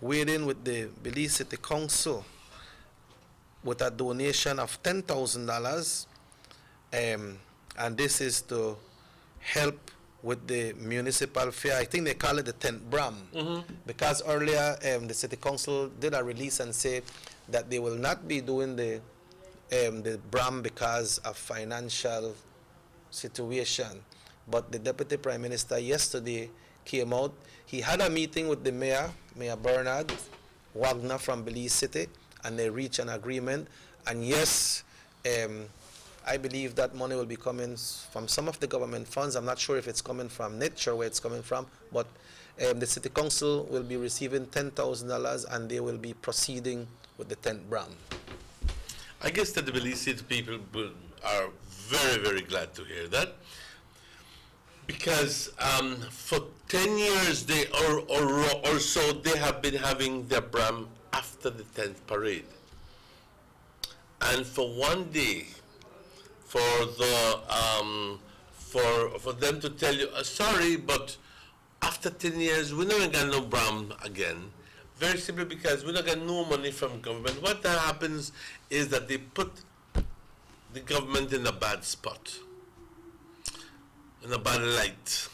weighed in with the Belize City Council with a donation of $10,000, and this is to help with the municipal fair. I think they call it the 10th Bram, because earlier the City Council did a release and say that they will not be doing the Bram because of financial situation. But the Deputy Prime Minister yesterday came out. He had a meeting with the Mayor Bernard Wagner from Belize City, and they reached an agreement. And yes, I believe that money will be coming from some of the government funds. I'm not sure if it's coming from Nature, where it's coming from, but the City Council will be receiving $10,000, and they will be proceeding with the 10th Bram. I guess that the Belize City people are very, very glad to hear that, because for 10 years or so they have been having their Bram after the 10th parade. And for one day, for them to tell you, sorry, but after 10 years, we're not going to get no Bram again. Very simply because we don't get no money from government. What that happens is that they put the government in a bad spot, in a bad light.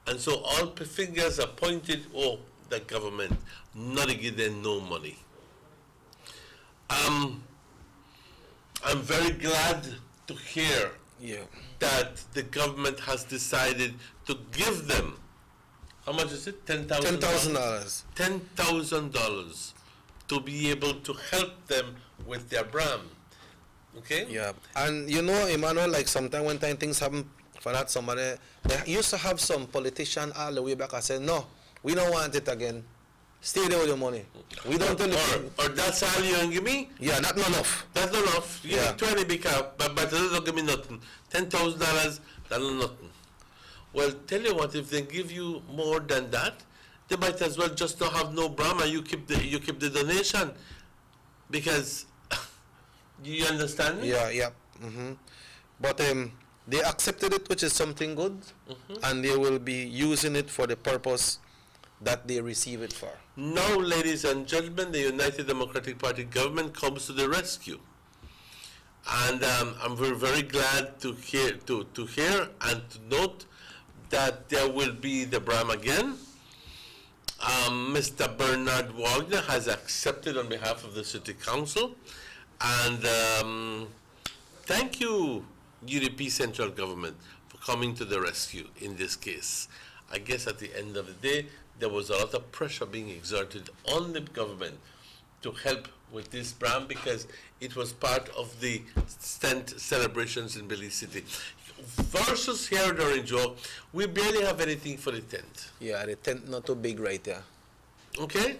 And so all fingers are pointed, oh, the government, not to give them no money. I'm very glad to hear that the government has decided to give them, how much is it? $10,000. $10,000 to be able to help them with their Bram. Okay? Yeah. And you know, Emmanuel, like sometimes when things happen for that, somebody, they used to have some politician all the way back and say, no, we don't want it again. Stay there with your money. We don't tell you. Or that's all you can give me? Yeah, not enough. That's not enough. You give me 20 because, but they don't give me nothing. $10,000, that's nothing. Well, tell you what, if they give you more than that, they might as well just not have no Brahma. You keep the donation, because you understand me? Yeah, yeah. But they accepted it, which is something good, and they will be using it for the purpose that they receive it for. Now, ladies and gentlemen, the United Democratic Party government comes to the rescue. And I'm very glad to hear and to note that there will be the Bram again. Mr. Bernard Wagner has accepted on behalf of the City Council. And thank you, UDP Central Government, for coming to the rescue in this case. I guess at the end of the day, there was a lot of pressure being exerted on the government to help with this Bram, because it was part of the tent celebrations in Belize City. Versus here at Orange Walk, we barely have anything for the tent. Yeah, the tent not too big right there. Okay?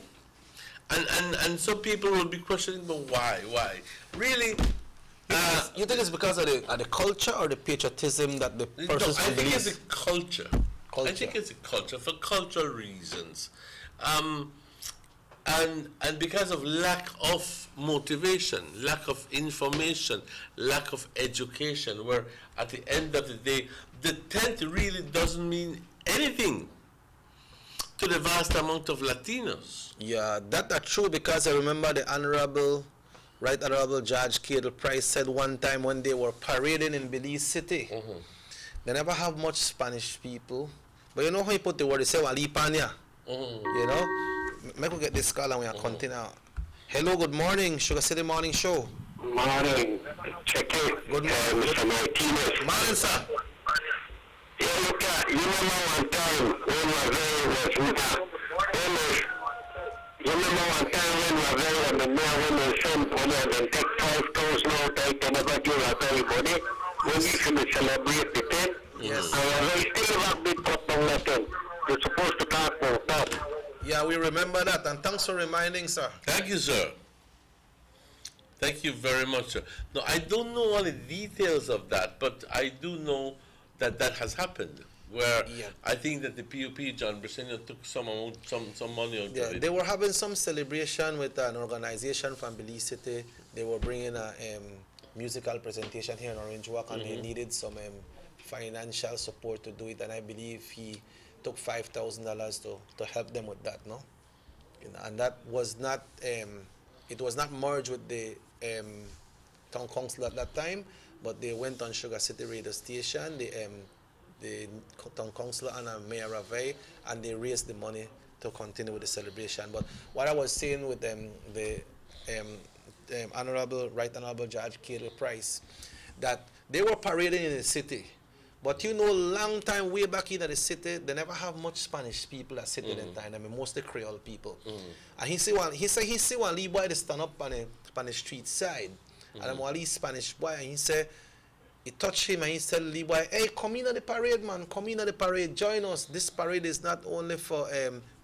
And so people will be questioning, but why? Really? You think it's because of the culture or the patriotism that the person I think it's a culture. I think it's a culture, for cultural reasons. And because of lack of motivation, lack of information, lack of education, where at the end of the day, the tent really doesn't mean anything to the vast amount of Latinos. Yeah, that's true, because I remember the Right Honorable Judge Cadel Price said one time when they were parading in Belize City, they never have much Spanish people. But you know how he put the word, he said, Walipania. You know? Make we get this call and we are continue. Hello, good morning, Sugar City Morning Show. Morning. Check it. Good morning. Mr. Martinez. Morning, sir. Yeah, look at, you remember one time when Lavelle was with her. You remember one time when Lavelle and the mayor, when they sent money and they take 5,000 out, I can never give Lavelle money. When we should celebrate the 10th. Yes. And Lavelle still have been put on that 10th. You're supposed to talk about that. Yeah, we remember that, and thanks for reminding, sir. Thank you, sir. Thank you very much, sir. No, I don't know all the details of that, but I do know that that has happened, where I think that the PUP, John Briceño, took some money out of it. They were having some celebration with an organization from Belize City. They were bringing a musical presentation here in Orange Walk, and they needed some financial support to do it, and I believe he took $5,000 to help them with that, no? You know, and that was not, it was not merged with the town council at that time, but they went on Sugar City radio station, the town councilor and Mayor Ravey, and they raised the money to continue with the celebration. But what I was saying with the Right Honorable Judge Cadel Price, that they were parading in the city. But you know, long time way back in the city, they never have much Spanish people that sit in time. I mean, mostly Creole people. And he see one Lee boy that stand up on the street side, and I'm one Spanish boy, and he say, he touched him and he said, Lee boy, hey, come in on the parade, man, come in on the parade, join us. This parade is not only for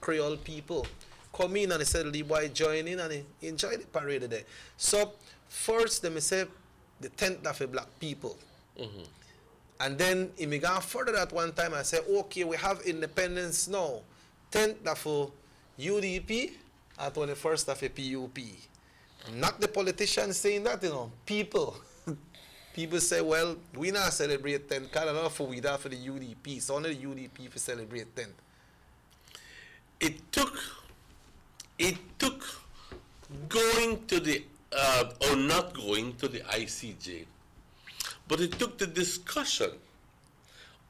Creole people. Come in, and he said, Lee boy, join in, and he enjoyed the parade today. So first, let me say, the 10th of the black people. And then he me go further that one time and say, okay, we have independence now. 10th of UDP and 21st of a PUP. Not the politicians saying that, you know, people. People say, well, we not celebrate 10th, because enough for we that for the UDP. So only the UDP for celebrate 10th. It took going to the, or not going to the ICJ, but it took the discussion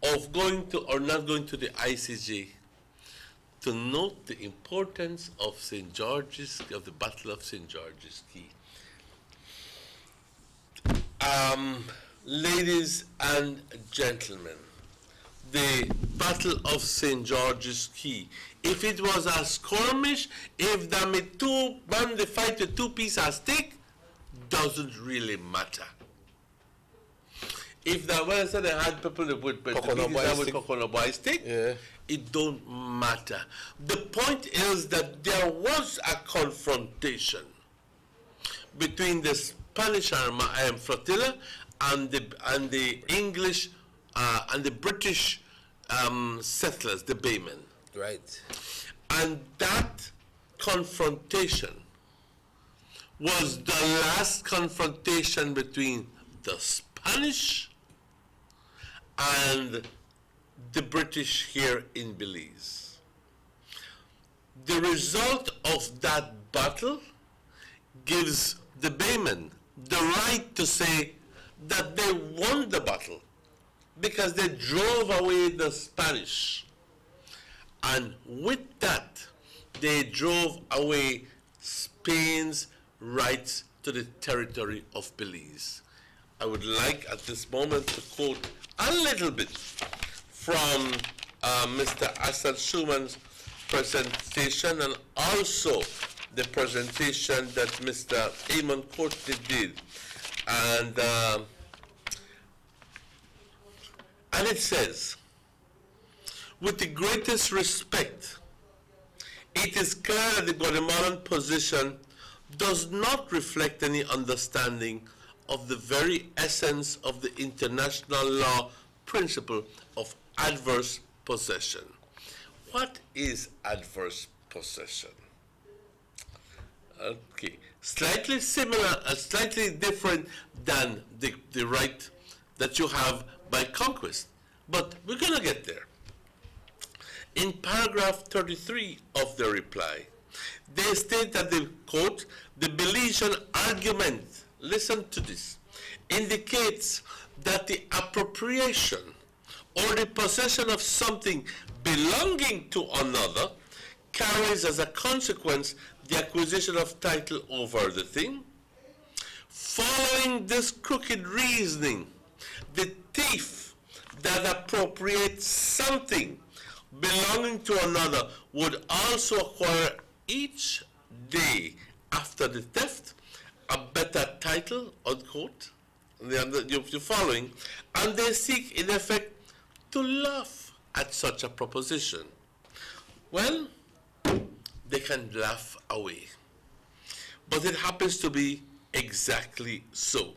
of going to or not going to the ICJ to note the importance of St. George's, of the Battle of St. George's Key. Ladies and gentlemen, the Battle of St. George's Key, if it was a skirmish, if they fight with 2 pieces of stick, doesn't really matter. If that was they had people with coconut boy stick, it don't matter. The point is that there was a confrontation between the Spanish flotilla and the English and the British settlers, the Baymen. Right. And that confrontation was the last confrontation between the Spanish and the British here in Belize. The result of that battle gives the Baymen the right to say that they won the battle because they drove away the Spanish. And with that, they drove away Spain's rights to the territory of Belize. I would like at this moment to quote a little bit from Mr. Assad Schuman's presentation and also the presentation that Mr. Eamon Courtney did. And it says, with the greatest respect, it is clear that the Guatemalan position does not reflect any understanding of the very essence of the international law principle of adverse possession. What is adverse possession? Okay. Slightly similar, slightly different than the right that you have by conquest. But we're going to get there. In paragraph 33 of the reply, they state that the, quote, the Belizean argument, listen to this, indicates that the appropriation or the possession of something belonging to another carries as a consequence the acquisition of title over the thing. Following this crooked reasoning, the thief that appropriates something belonging to another would also acquire each day after the theft a better title, unquote, the following, and they seek in effect to laugh at such a proposition. Well, they can laugh away. But it happens to be exactly so.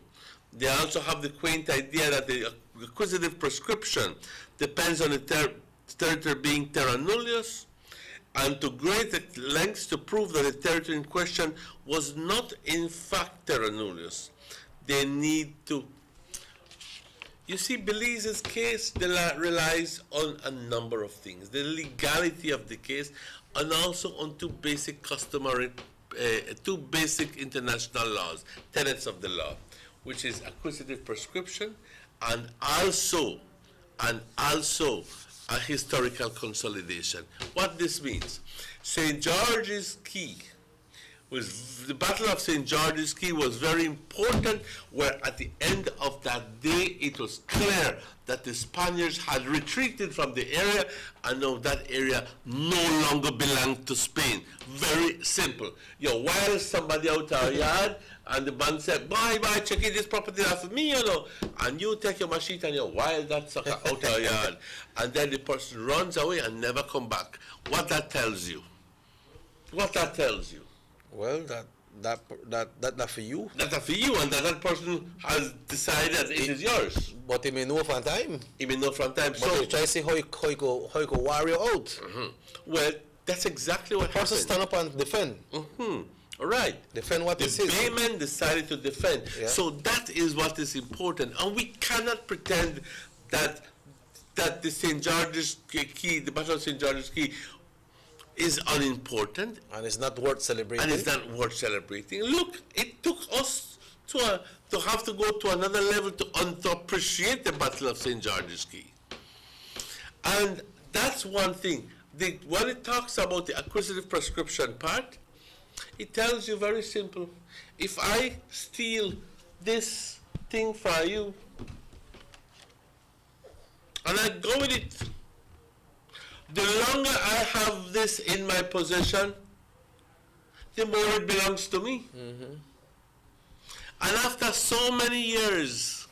They also have the quaint idea that the acquisitive prescription depends on the territory being terra nullius, and to great lengths to prove that the territory in question was not in fact terra nullius. They need to. You see, Belize's case relies on a number of things. The legality of the case, and also on two basic international laws, tenets of the law, which is acquisitive prescription and also a historical consolidation. What this means, St. George's Key, the Battle of St. George's Key was very important, where at the end of that day it was clear that the Spaniards had retreated from the area, and now that area no longer belonged to Spain. Very simple. You wild somebody out our yard, and the man said, bye, check in this property after me, you know, and you take your machine and you wild that sucker out our yard, and then the person runs away and never come back. What that tells you? What that tells you? Well, that for you. That for you, and that person has decided that it is yours. But he may know from time. He may know from time. But so you try to see how he go warrior out. Well, that's exactly what happened. Person stand up and defend. All right. Defend what is his. The Baymen decided to defend. Yeah. So that is what is important, and we cannot pretend that the St. George's Key, the Battle of St. George's Key, is unimportant. And it's not worth celebrating. And it's not worth celebrating. Look, it took us to have to go to another level to appreciate the Battle of St. George's Key. And that's one thing. When it talks about the acquisitive prescription part, it tells you very simple. If I steal this thing from you, and I go with it, the longer I have this in my possession, the more it belongs to me. And after so many years,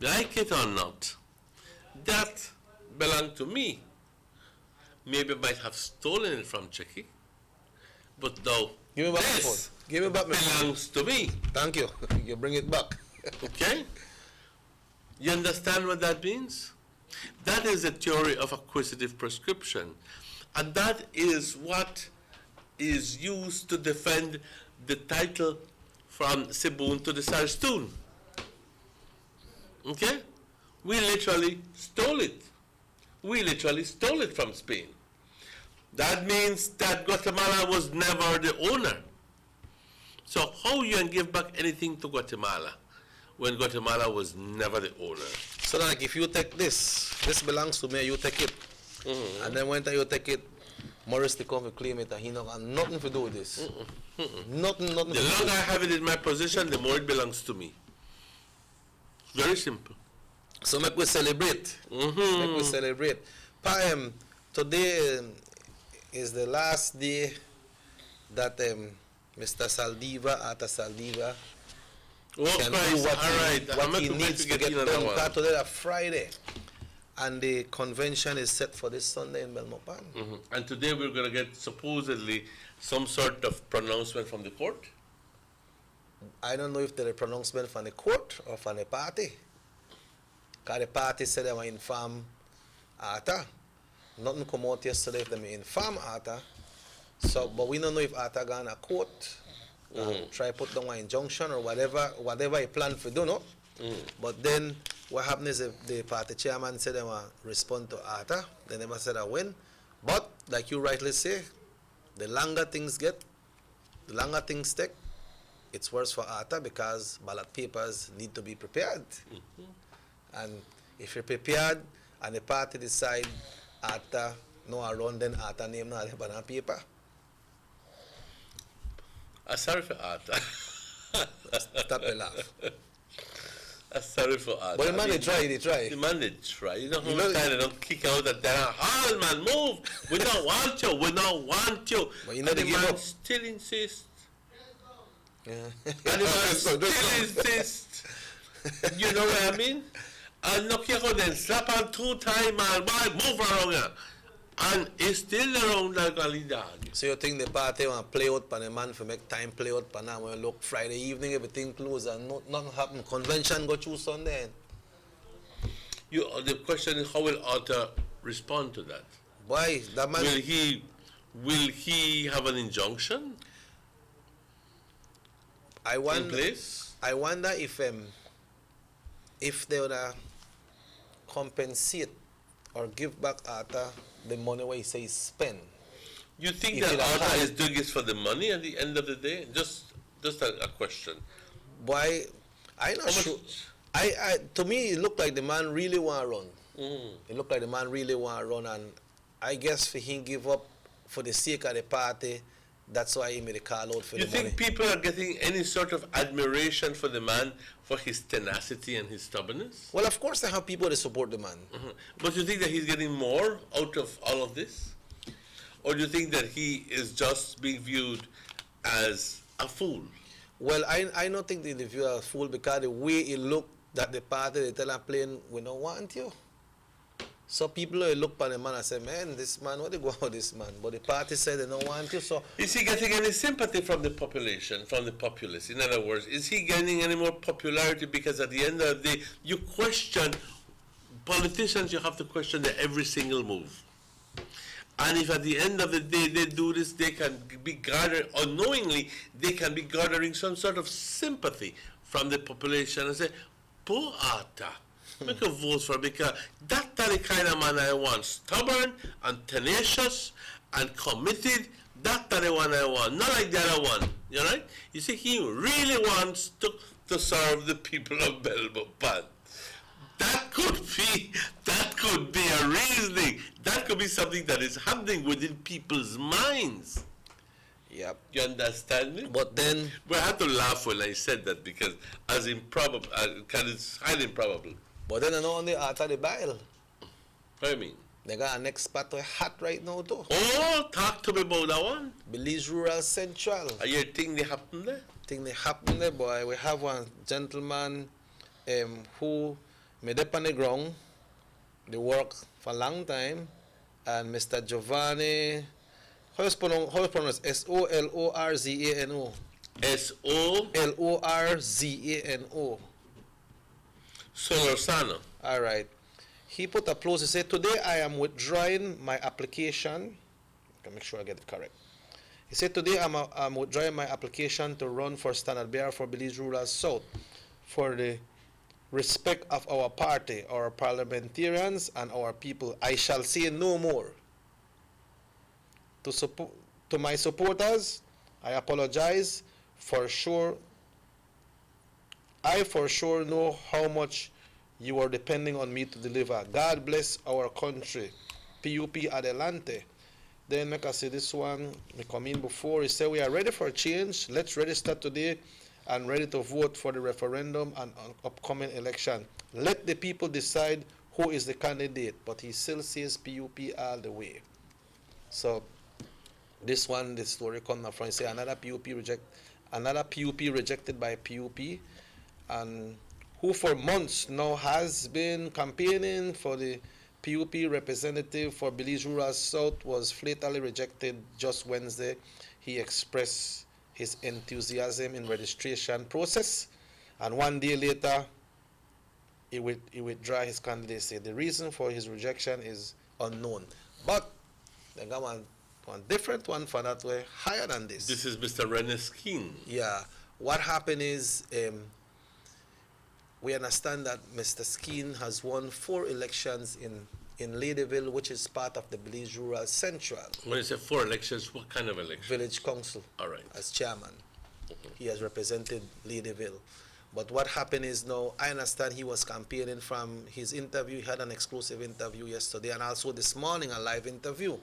like it or not, that belonged to me. Maybe I might have stolen it from Checky, but now this belongs to me. Thank you. You bring it back. Okay? You understand what that means? That is the theory of acquisitive prescription. And that is what is used to defend the title from Sibun to the Sarstoon. Okay? We literally stole it. We literally stole it from Spain. That means that Guatemala was never the owner. So how you can give back anything to Guatemala when Guatemala was never the owner? So like if you take this belongs to me, you take it. And then when you take it, Morris to come and claim it, and he not got nothing to do with this. Nothing. The longer I have it in my possession, the more it belongs to me. Very simple. So make we celebrate. Make we celebrate. Today is the last day that Mr. Saldiva, Ata Saldiva, can do what he needs to get done. Today is Friday, and the convention is set for this Sunday in Belmopan. And today we're going to get supposedly some sort of pronouncement from the court? I don't know if there's a pronouncement from the court or from the party. Because the party said they were inform Ata. Nothing come out yesterday if they inform Ata. So, but we don't know if Arthur gone a court, try put down an injunction or whatever he planned for do, no? But then what happened is the party chairman said they will respond to Arthur. They never said I win. But like you rightly say, the longer things get, the longer things take, it's worse for Arthur because ballot papers need to be prepared. And if you're prepared and the party decide Arthur no around, then Arthur name not on paper. I'm sorry for Arthur. Stop the laugh. I'm sorry for Arthur. But the man, they try. The man, they try. You know how much time they don't kick out that they're hard, man, move. We don't want you. We don't want you. But you know and the give man up. still insists. Yeah. And the man still insists. You know what I mean? And no care how then slap on 2 times, man. Why move around here? And it's still around like a dog. So you think the party want to play out for the man for make time play out for now? When you look Friday evening, everything closed and nothing happen. Convention go through Sunday. The question is, how will Arthur respond to that? Why? That man. Will he have an injunction? I wonder. In place? I wonder if they would compensate or give back Arthur the money where he says spend. You think that Arthur is doing this for the money at the end of the day? Just a question. Why? I'm not sure. To me, it looked like the man really want to run. It looked like the man really want to run, and I guess for him give up for the sake of the party, that's why he made a call out for the money. You think people are getting any sort of admiration for the man for his tenacity and his stubbornness? Well, of course, they have people that support the man. But you think that he's getting more out of all of this? Or do you think that he is just being viewed as a fool? Well, I don't think they view as a fool because the way it looked that the party, they tell him playing, we don't want you. So people look at the man and say, man, this man, what they go with this man? But the party said they don't want you, so... Is he getting any sympathy from the population, from the populace? In other words, is he gaining any more popularity? Because at the end of the day, you question, politicians, you have to question their every single move. And if at the end of the day they do this, they can be gathering, unknowingly, they can be gathering some sort of sympathy from the population and say, poor Arthur, make a vote for him because that's the kind of man I want. Stubborn and tenacious and committed, that's the one I want. Not like the other one, you know? Right? You see, he really wants to serve the people of Belmopan. That could be a reasoning. That could be something that is happening within people's minds. Yep. You understand me? But then... Well, I had to laugh when I said that because as improbable, it's highly improbable. But then I know on the Arthur the Bile. What do you mean? They got an expert to a hat right now too. Oh, talk to me about that one. Belize Rural Central. Are you think they happen there? Think they happen there, boy. We have one gentleman who made up on the ground, they work for a long time, and Mr. Giovanni, how is pronounced? S-O-L-O-R-Z-A-N-O. S-O-L-O-R-Z-A-N-O. Solorzano. All right. He put a post, he said, today I am withdrawing my application. I can make sure I get it correct. He said, today I'm withdrawing my application to run for standard bearer for Belize Rural South for the respect of our party, our parliamentarians, and our people. I shall say no more. To my supporters, I apologize for sure. I for sure know how much you are depending on me to deliver. God bless our country. PUP Adelante. Then like I say this one, we come in before, he said we are ready for a change. Let's register today and ready to vote for the referendum and upcoming election. Let the people decide who is the candidate, but he still says PUP all the way. So this one, the story comes from, say another PUP rejected by PUP, and who for months now has been campaigning for the PUP representative for Belize Rural South was flatly rejected just Wednesday. He expressed his enthusiasm in registration process, and one day later he withdrew his candidacy. The reason for his rejection is unknown, but the government one different one for that way, higher than this. This is Mr. René Skeen. Yeah. What happened is, we understand that Mr. Skeen has won 4 elections in Ladyville, which is part of the Belize Rural Central. When you say 4 elections, what kind of election? Village Council. All right. As chairman. He has represented Ladyville. But what happened is now, I understand he was campaigning from his interview. He had an exclusive interview yesterday and also this morning a live interview.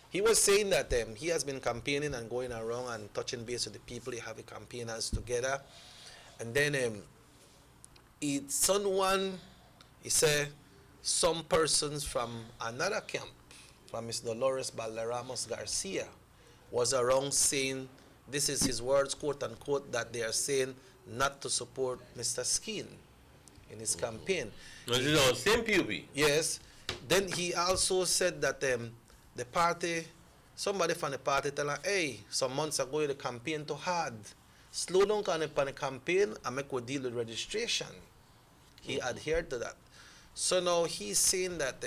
He was saying that he has been campaigning and going around and touching base with the people. He have the campaigners together. And then he said some persons from another camp, from Ms. Dolores Balderramos Garcia, was around saying, this is his words, quote unquote, that they are saying not to support Mr. Skeen in his campaign. No, this is our same PUP. Yes. Then he also said that the party, somebody from the party tell him, hey, some months ago the campaign too hard. Slow down on the campaign and make we deal with registration. He adhered to that. So now he's saying that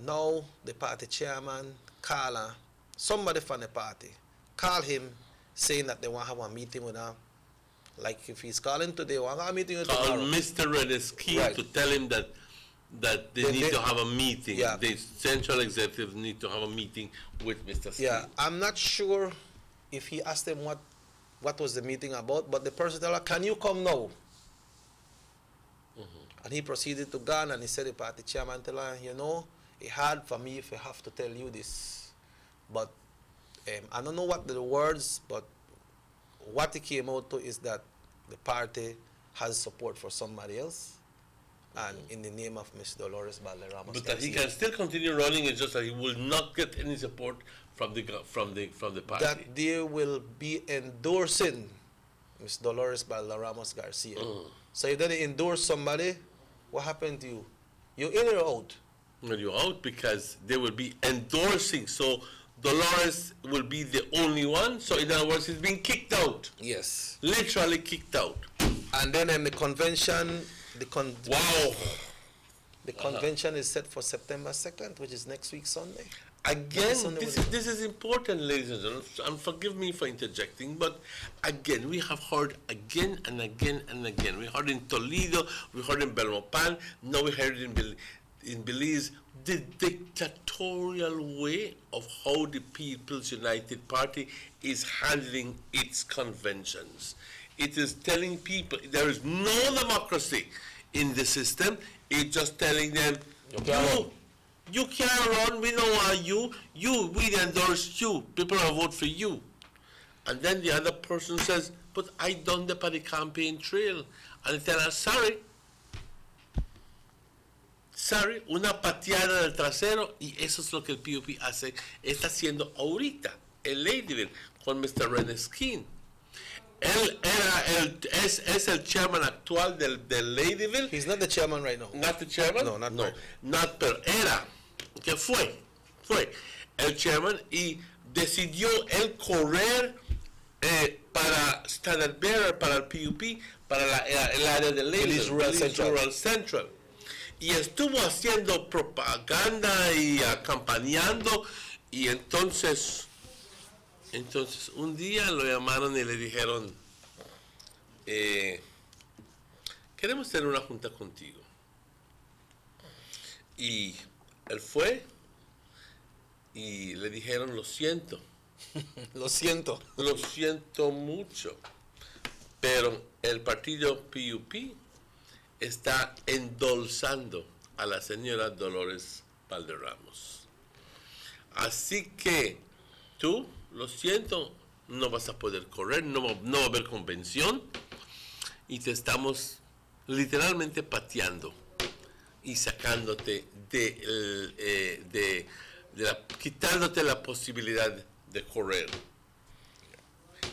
now the party chairman, Carla, somebody from the party, call him saying that they want to have a meeting with him. Like if he's calling today, want to have a meeting with him. Call Mr. René Skeen to tell him that they need to have a meeting. Yeah. The central executives need to have a meeting with Mr. Skeen. Yeah, I'm not sure if he asked them what was the meeting about, but the person told him, can you come now? And he proceeded to go and he said the party chairman told him, you know, it's hard for me if I have to tell you this. But I don't know what the words, but what it came out to is that the party has support for somebody else, and in the name of Ms. Dolores Balderramos. But that he can still continue running, it's just that he will not get any support from the party. That they will be endorsing Ms. Dolores Balderramos Garcia. So if they endorse somebody, what happened to you? You're in or out? Well, you're out because they will be endorsing. So Dolores will be the only one. So in other words, he's being kicked out. Yes. Literally kicked out. And then the convention, wow. The convention is set for September 2nd, which is next week Sunday. Again, this is important, ladies and gentlemen, and forgive me for interjecting, but again, we have heard again and again and again. We heard in Toledo, we heard in Belmopan, now we heard in Belize, the dictatorial way of how the People's United Party is handling its conventions. It is telling people there is no democracy in the system. It's just telling them, you can't run, we don't want you, we endorse you, people will vote for you. And then the other person says, but I done the party campaign trail. And they tell us, sorry, una pateada del trasero, y eso es lo que el PUP está haciendo ahorita, en Ladyville, con Mr. René Skeen. Él es el chairman actual del Ladyville. He's not the chairman right now. Not the chairman? No, not right. Not, pero era, que fue el chairman y decidió él correr para Standard Bearer, para el PUP, para el área de Ladyville, Rural Central. Y estuvo haciendo propaganda y acompañando, y entonces un día lo llamaron y le dijeron, queremos tener una junta contigo. Y él fue y le dijeron, lo siento. Lo siento mucho. Pero el partido PUP está endulzando a la señora Dolores Balderramos. Así que tú, lo siento, no vas a poder correr, no va a haber convención y te estamos literalmente pateando y sacándote quitándote la posibilidad de correr.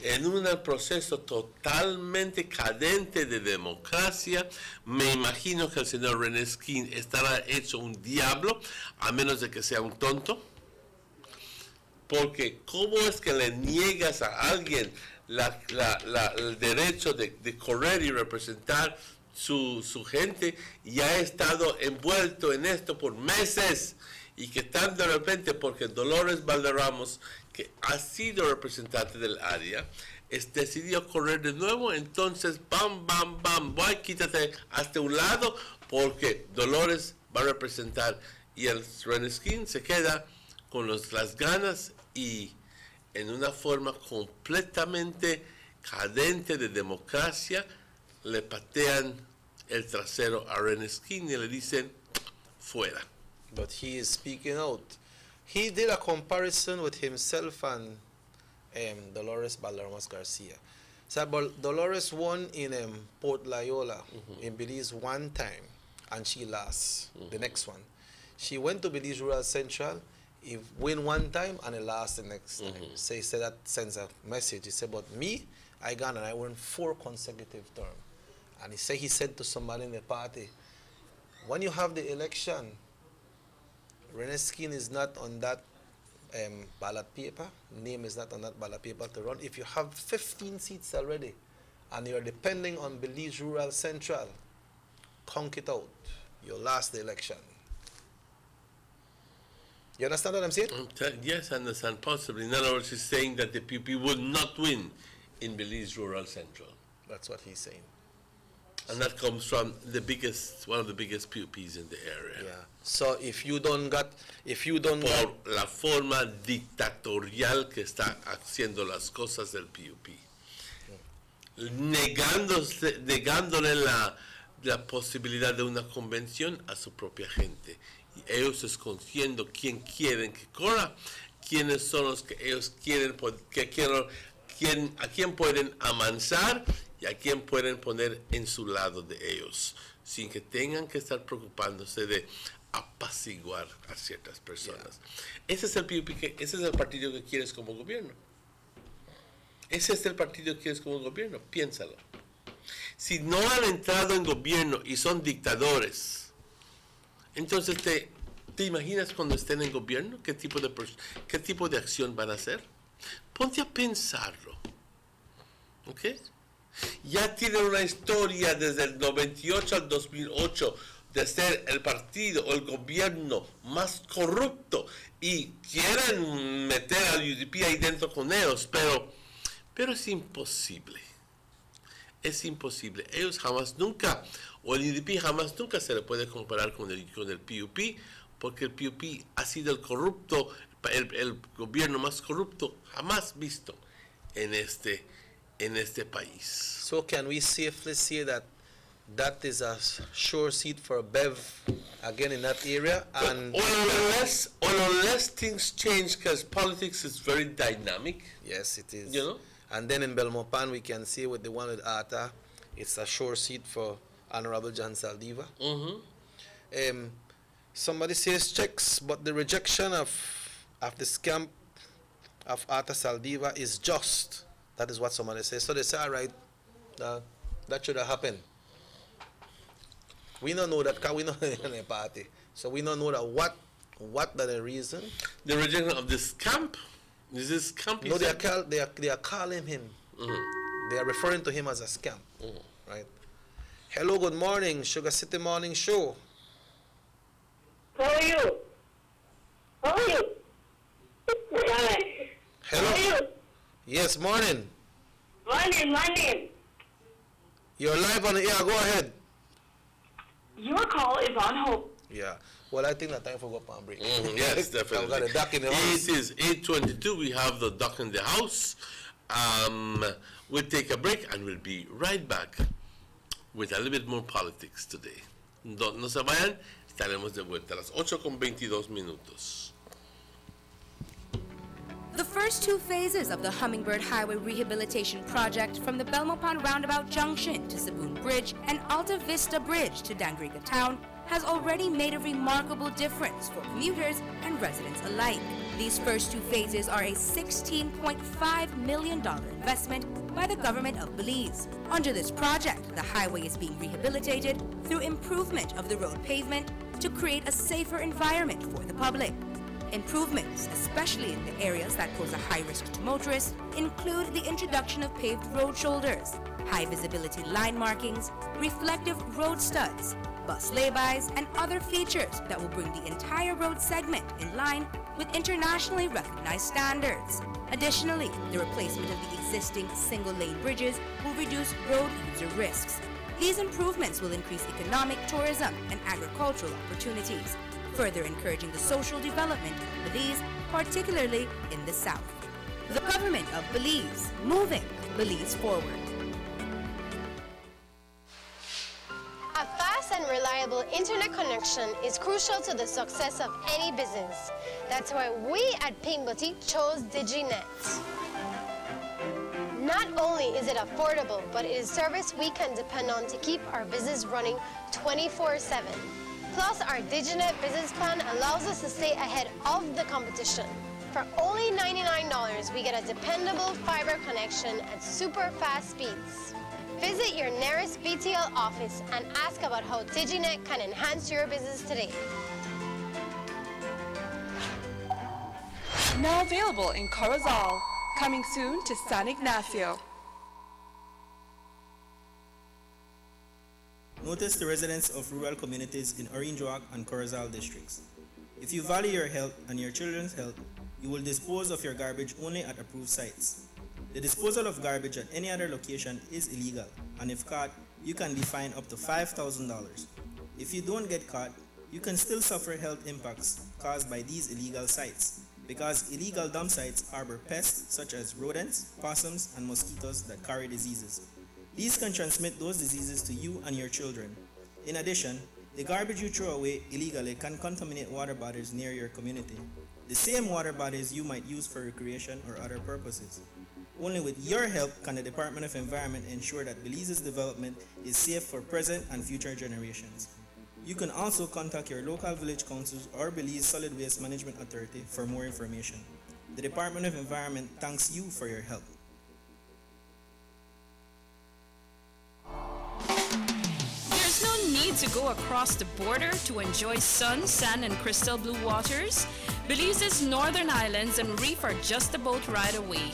En un proceso totalmente cadente de democracia, me imagino que el señor René Skeen estará hecho un diablo, a menos de que sea un tonto. Porque ¿cómo es que le niegas a alguien el derecho de correr y representar su gente? Y ha estado envuelto en esto por meses y que tan de repente, porque Dolores Valderramos, que ha sido representante del área, decidió correr de nuevo, entonces, bam, bam, bam, voy, quítate hasta un lado, porque Dolores va a representar, y el Reneskin se queda con las ganas y en una forma completamente cadente de democracia, le patean el trasero a Reneskin y le dicen, fuera. But he is speaking out. He did a comparison with himself and Dolores Valderramos Garcia. So, Dolores won in Port Loyola in Belize one time, and she lost the next one. She went to Belize Rural Central, he win one time, and he lost the next time. So he said that sends a message. He said, but me, I got and I won 4 consecutive terms. And he said to somebody in the party, when you have the election, Reneskin is not on that ballot paper, name is not on that ballot paper to run. If you have 15 seats already and you're depending on Belize Rural Central, conk it out. You lost the election. You understand what I'm saying? Yes, I understand possibly. In other words, he's saying that the PUP would not win in Belize Rural Central. That's what he's saying. And that comes from one of the biggest PUPs in the area. Yeah. So if you don't Por la forma dictatorial que está haciendo las cosas del PUP. Negándole la posibilidad de una convención a su propia gente. Y ellos escogiendo quién quieren que corra, quiénes son los que ellos quieren, a quién pueden amansar y a quién pueden poner en su lado de ellos, sin que tengan que estar preocupándose de apaciguar a ciertas personas. Ese es el PUP, ese es el partido que quieres como gobierno. Ese es el partido que quieres como gobierno, piénsalo. Si no han entrado en gobierno y son dictadores, entonces ¿te imaginas cuando estén en gobierno qué tipo de acción van a hacer? Ponte a pensarlo. ¿Ok? Ya tienen una historia desde el 98 al 2008 de ser el partido o el gobierno más corrupto y quieren meter al UDP ahí dentro con ellos, pero es imposible. Es imposible. Ellos jamás nunca, o el UDP jamás nunca se le puede comparar con el PUP, porque el PUP ha sido el corrupto, el gobierno más corrupto jamás visto en este país. So can we safely say that is a sure seat for Bev again in that area? And unless things change, because politics is very dynamic. Yes, it is. You know? And then in Belmopan, we can see with the one with Arta, it's a sure seat for Honorable John Saldiva. Somebody says checks, but the rejection of the scam of Arta Saldiva is just. That is what somebody says. So they say, all right, that should have happened. We don't know that because we know in a party. So we don't know that what the reason. The rejection of this camp? Is this camp? No, they are calling him. They are referring to him as a scam. Right? Hello, good morning, Sugar City Morning Show. How are you? How are you? Hello. How are you? Yes, morning. Morning. You're live on the air. Go ahead. Your call is on hold. Yeah. Well, I think that time for go on break. Yes, definitely. I've got a duck in the house. It is 8:22. We have the duck in the house. We'll take a break and we'll be right back with a little bit more politics today. No se vayan. Estaremos de vuelta a las 8:22. The first 2 phases of the Hummingbird Highway Rehabilitation Project from the Belmopan Roundabout Junction to Saboon Bridge and Alta Vista Bridge to Dangriga Town has already made a remarkable difference for commuters and residents alike. These first 2 phases are a $16.5 million investment by the government of Belize. Under this project, the highway is being rehabilitated through improvement of the road pavement to create a safer environment for the public. Improvements, especially in the areas that pose a high risk to motorists, include the introduction of paved road shoulders, high visibility line markings, reflective road studs, bus laybys, and other features that will bring the entire road segment in line with internationally recognized standards. Additionally, the replacement of the existing single-lane bridges will reduce road user risks. These improvements will increase economic, tourism, and agricultural opportunities, further encouraging the social development of Belize, particularly in the south. The government of Belize, moving Belize forward. A fast and reliable internet connection is crucial to the success of any business. That's why we at Pink Boutique chose DigiNet. Not only is it affordable, but it is service we can depend on to keep our business running 24/7. Plus, our DigiNet business plan allows us to stay ahead of the competition. For only $99, we get a dependable fiber connection at super fast speeds. Visit your nearest BTL office and ask about how DigiNet can enhance your business today. Now available in Corozal. Coming soon to San Ignacio. Notice the residents of rural communities in Orange Walk and Corozal districts. If you value your health and your children's health, you will dispose of your garbage only at approved sites. The disposal of garbage at any other location is illegal, and if caught, you can be fined up to $5,000. If you don't get caught, you can still suffer health impacts caused by these illegal sites, because illegal dump sites harbor pests such as rodents, possums, and mosquitoes that carry diseases. These can transmit those diseases to you and your children. In addition, the garbage you throw away illegally can contaminate water bodies near your community, the same water bodies you might use for recreation or other purposes. Only with your help can the Department of Environment ensure that Belize's development is safe for present and future generations. You can also contact your local village councils or Belize Solid Waste Management Authority for more information. The Department of Environment thanks you for your help. There's no need to go across the border to enjoy sun, sand, and crystal blue waters. Belize's northern islands and reef are just a boat ride away.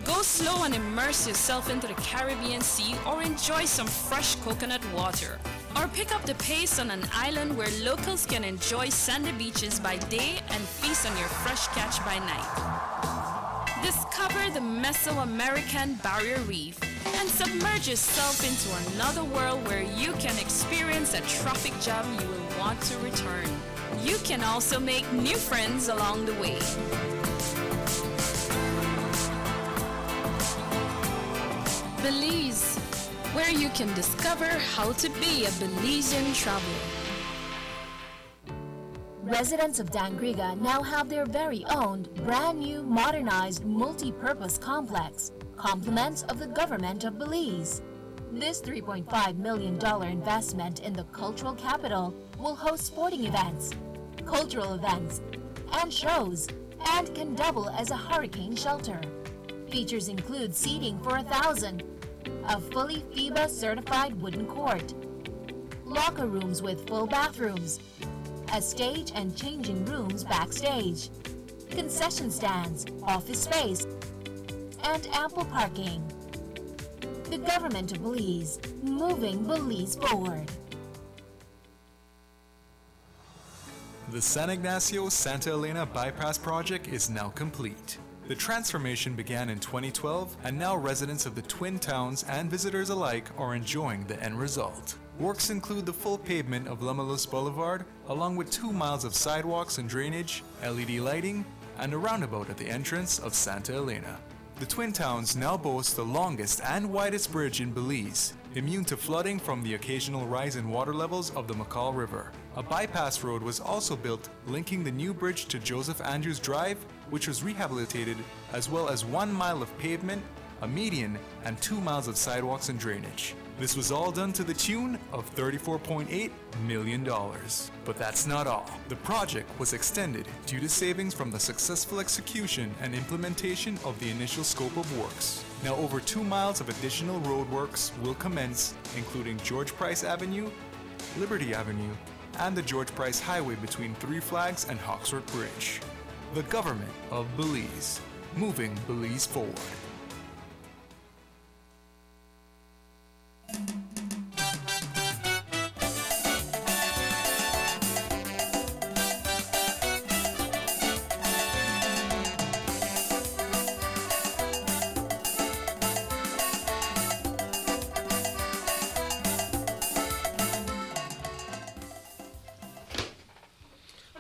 Go slow and immerse yourself into the Caribbean Sea or enjoy some fresh coconut water. Or pick up the pace on an island where locals can enjoy sandy beaches by day and feast on your fresh catch by night. Discover the Mesoamerican Barrier Reef and submerge yourself into another world where you can experience a traffic jam you will want to return. You can also make new friends along the way. Belize, where you can discover how to be a Belizean traveler. Residents of Dangriga now have their very own brand new modernized multi-purpose complex, compliments of the government of Belize. This $3.5 million investment in the cultural capital will host sporting events, cultural events, and shows, and can double as a hurricane shelter. Features include seating for 1,000, a fully FIBA certified wooden court, locker rooms with full bathrooms, a stage and changing rooms backstage, concession stands, office space, and ample parking. The government of Belize, moving Belize forward. The San Ignacio-Santa Elena Bypass project is now complete. The transformation began in 2012, and now residents of the Twin Towns and visitors alike are enjoying the end result. Works include the full pavement of Lamalus Boulevard, along with 2 miles of sidewalks and drainage, LED lighting, and a roundabout at the entrance of Santa Elena. The Twin Towns now boast the longest and widest bridge in Belize, immune to flooding from the occasional rise in water levels of the McCall River. A bypass road was also built linking the new bridge to Joseph Andrews Drive, which was rehabilitated, as well as 1 mile of pavement, a median, and 2 miles of sidewalks and drainage. This was all done to the tune of $34.8 million. But that's not all. The project was extended due to savings from the successful execution and implementation of the initial scope of works. Now over 2 miles of additional road works will commence, including George Price Avenue, Liberty Avenue, and the George Price Highway between Three Flags and Hawksworth Bridge. The government of Belize, moving Belize forward.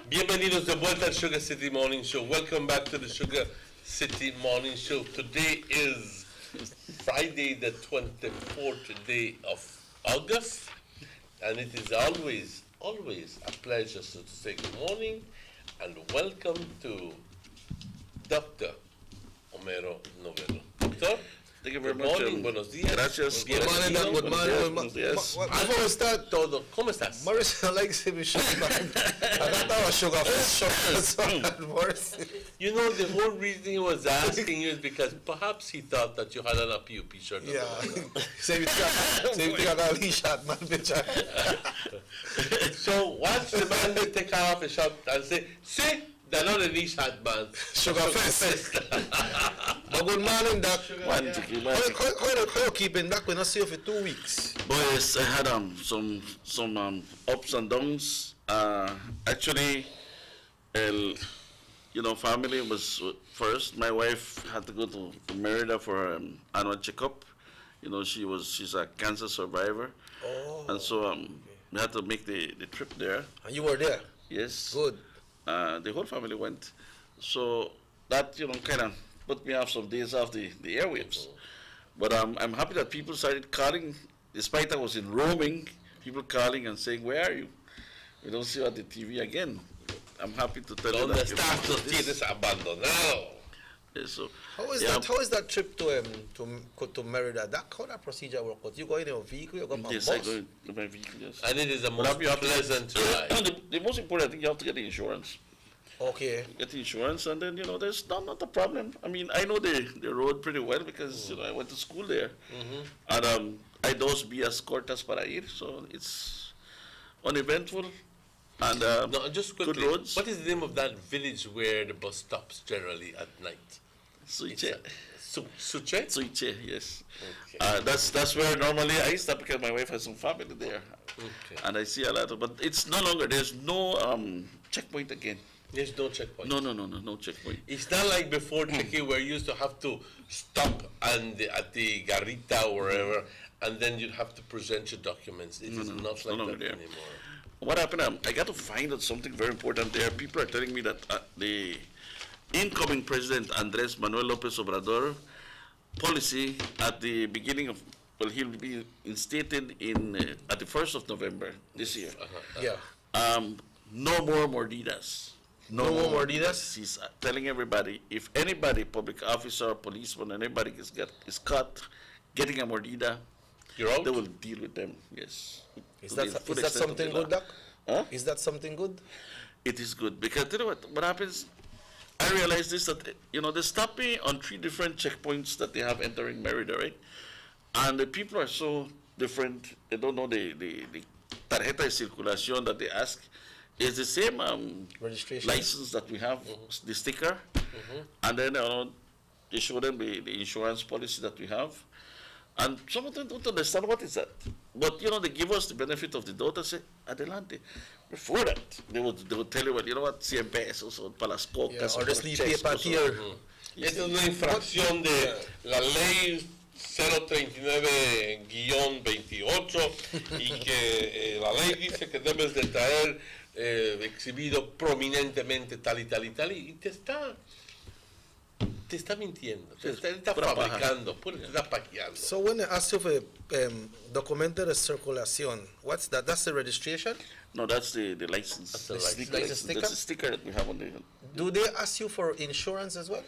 Bienvenidos de vuelta al Sugar City Morning Show. Welcome back to the Sugar City Morning Show. Today is Friday, the 24th day of August, and it is always a pleasure to say good morning and welcome to Dr. Homero Novelo. Doctor, thank you very good much. Morning, buenos días. Gracias. Good morning, Doc. Good morning. Buenos días. Before we start, todo, ¿cómo estás? Morris likes to be sugar, man. I got our sugar first. You know, the whole reason he was asking you is because perhaps he thought that you had on a PUP shirt. Yeah. Same thing I got a shot, man, picture. So watch the man take off his shirt and say, see, they're not a knee shot, man. Sugar fest. But good morning, Doc. How you keeping, Doc? We not see you for 2 weeks. Boys, I had some ups and downs. Actually, family was first. My wife had to go to Merida for annual checkup. She's a cancer survivor. Oh. And so we had to make the trip there. And you were there? Yes. Good. The whole family went. So that, kind of put me off some days off the airwaves. But I'm happy that people started calling, despite I was in roaming, people calling and saying, where are you? We don't see you at the TV again. I'm happy to tell you that. ¿Dónde estás? Los tienes abandonado. Yeah, so, How is that trip to Merida? How that procedure work out? You go in your vehicle, you go by yes, bus? I go in my vehicle, yes. And it is a most pleasant ride. The most important thing, you have to get the insurance. Okay. Get the insurance, and then, there's not a problem. I mean, I know the road pretty well because, I went to school there. And I dos vías cortas para ir, so it's uneventful. And no, just quickly, good roads. What is the name of that village where the bus stops generally at night? Suiche. Suiche? Suiche, yes. Okay. That's where normally I stop because my wife has some family there. Okay. And I see a lot of, but it's no longer, there's no checkpoint again. There's no checkpoint. No checkpoint. It's not like before, Chicky, where you used to have to stop at the Garita or wherever, and then you'd have to present your documents. It is not like that anymore. What happened? I got to find out something very important there. People are telling me that the incoming president, Andrés Manuel López Obrador, policy at the beginning of, he'll be instated at the 1st of November this year. Yeah. No more mordidas. No more mordidas? He's telling everybody, if anybody, public officer, policeman, anybody is caught getting a mordida, they will deal with them, yes. Is that something good, Doc? Huh? Is that something good? It is good, because you know what happens? I realized this, that, they stop me on 3 different checkpoints that they have entering Merida, right? And the people are so different, they don't know the tarjeta de circulación that they ask. It's the same registration license that we have, the sticker, and then they show them the insurance policy that we have. And some of them don't understand what is that. But, they give us the benefit of the doubt and say, adelante. Before that, they would tell you, well, you know what, 100 pesos or para las cocas. Or the sleep paper here. Esta es una infracción de la ley 039-28 y que la ley dice que debes de traer exhibido prominentemente tal y tal y tal, y te está mintiendo, te está fabricando, te está paqueando. So when they ask you for documento de circulación, what's that? That's the registration? No, that's the license. That's the sticker? That's the sticker that we have on the... Do they ask you for insurance as well?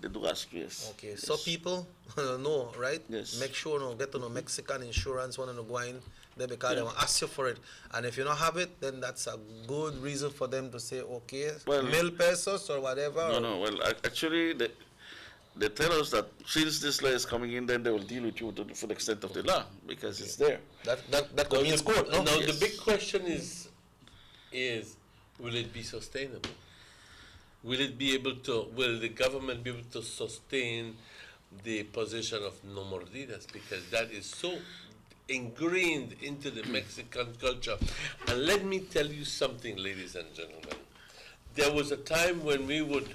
They do ask, yes. Okay, yes. So people know, right? Yes. Make sure get to know Mexican insurance, want to go in, then because they will ask you for it. And if you don't have it, then that's a good reason for them to say, okay, well, 1,000 pesos or whatever. No, well, actually, they tell us that since this law is coming in, then they will deal with you to the full extent of the law, because it's there. That means court, no? Now, the big question is, will it be sustainable? Will the government be able to sustain the position of no mordidas? Because that is so ingrained into the Mexican culture. And let me tell you something, ladies and gentlemen. There was a time when we would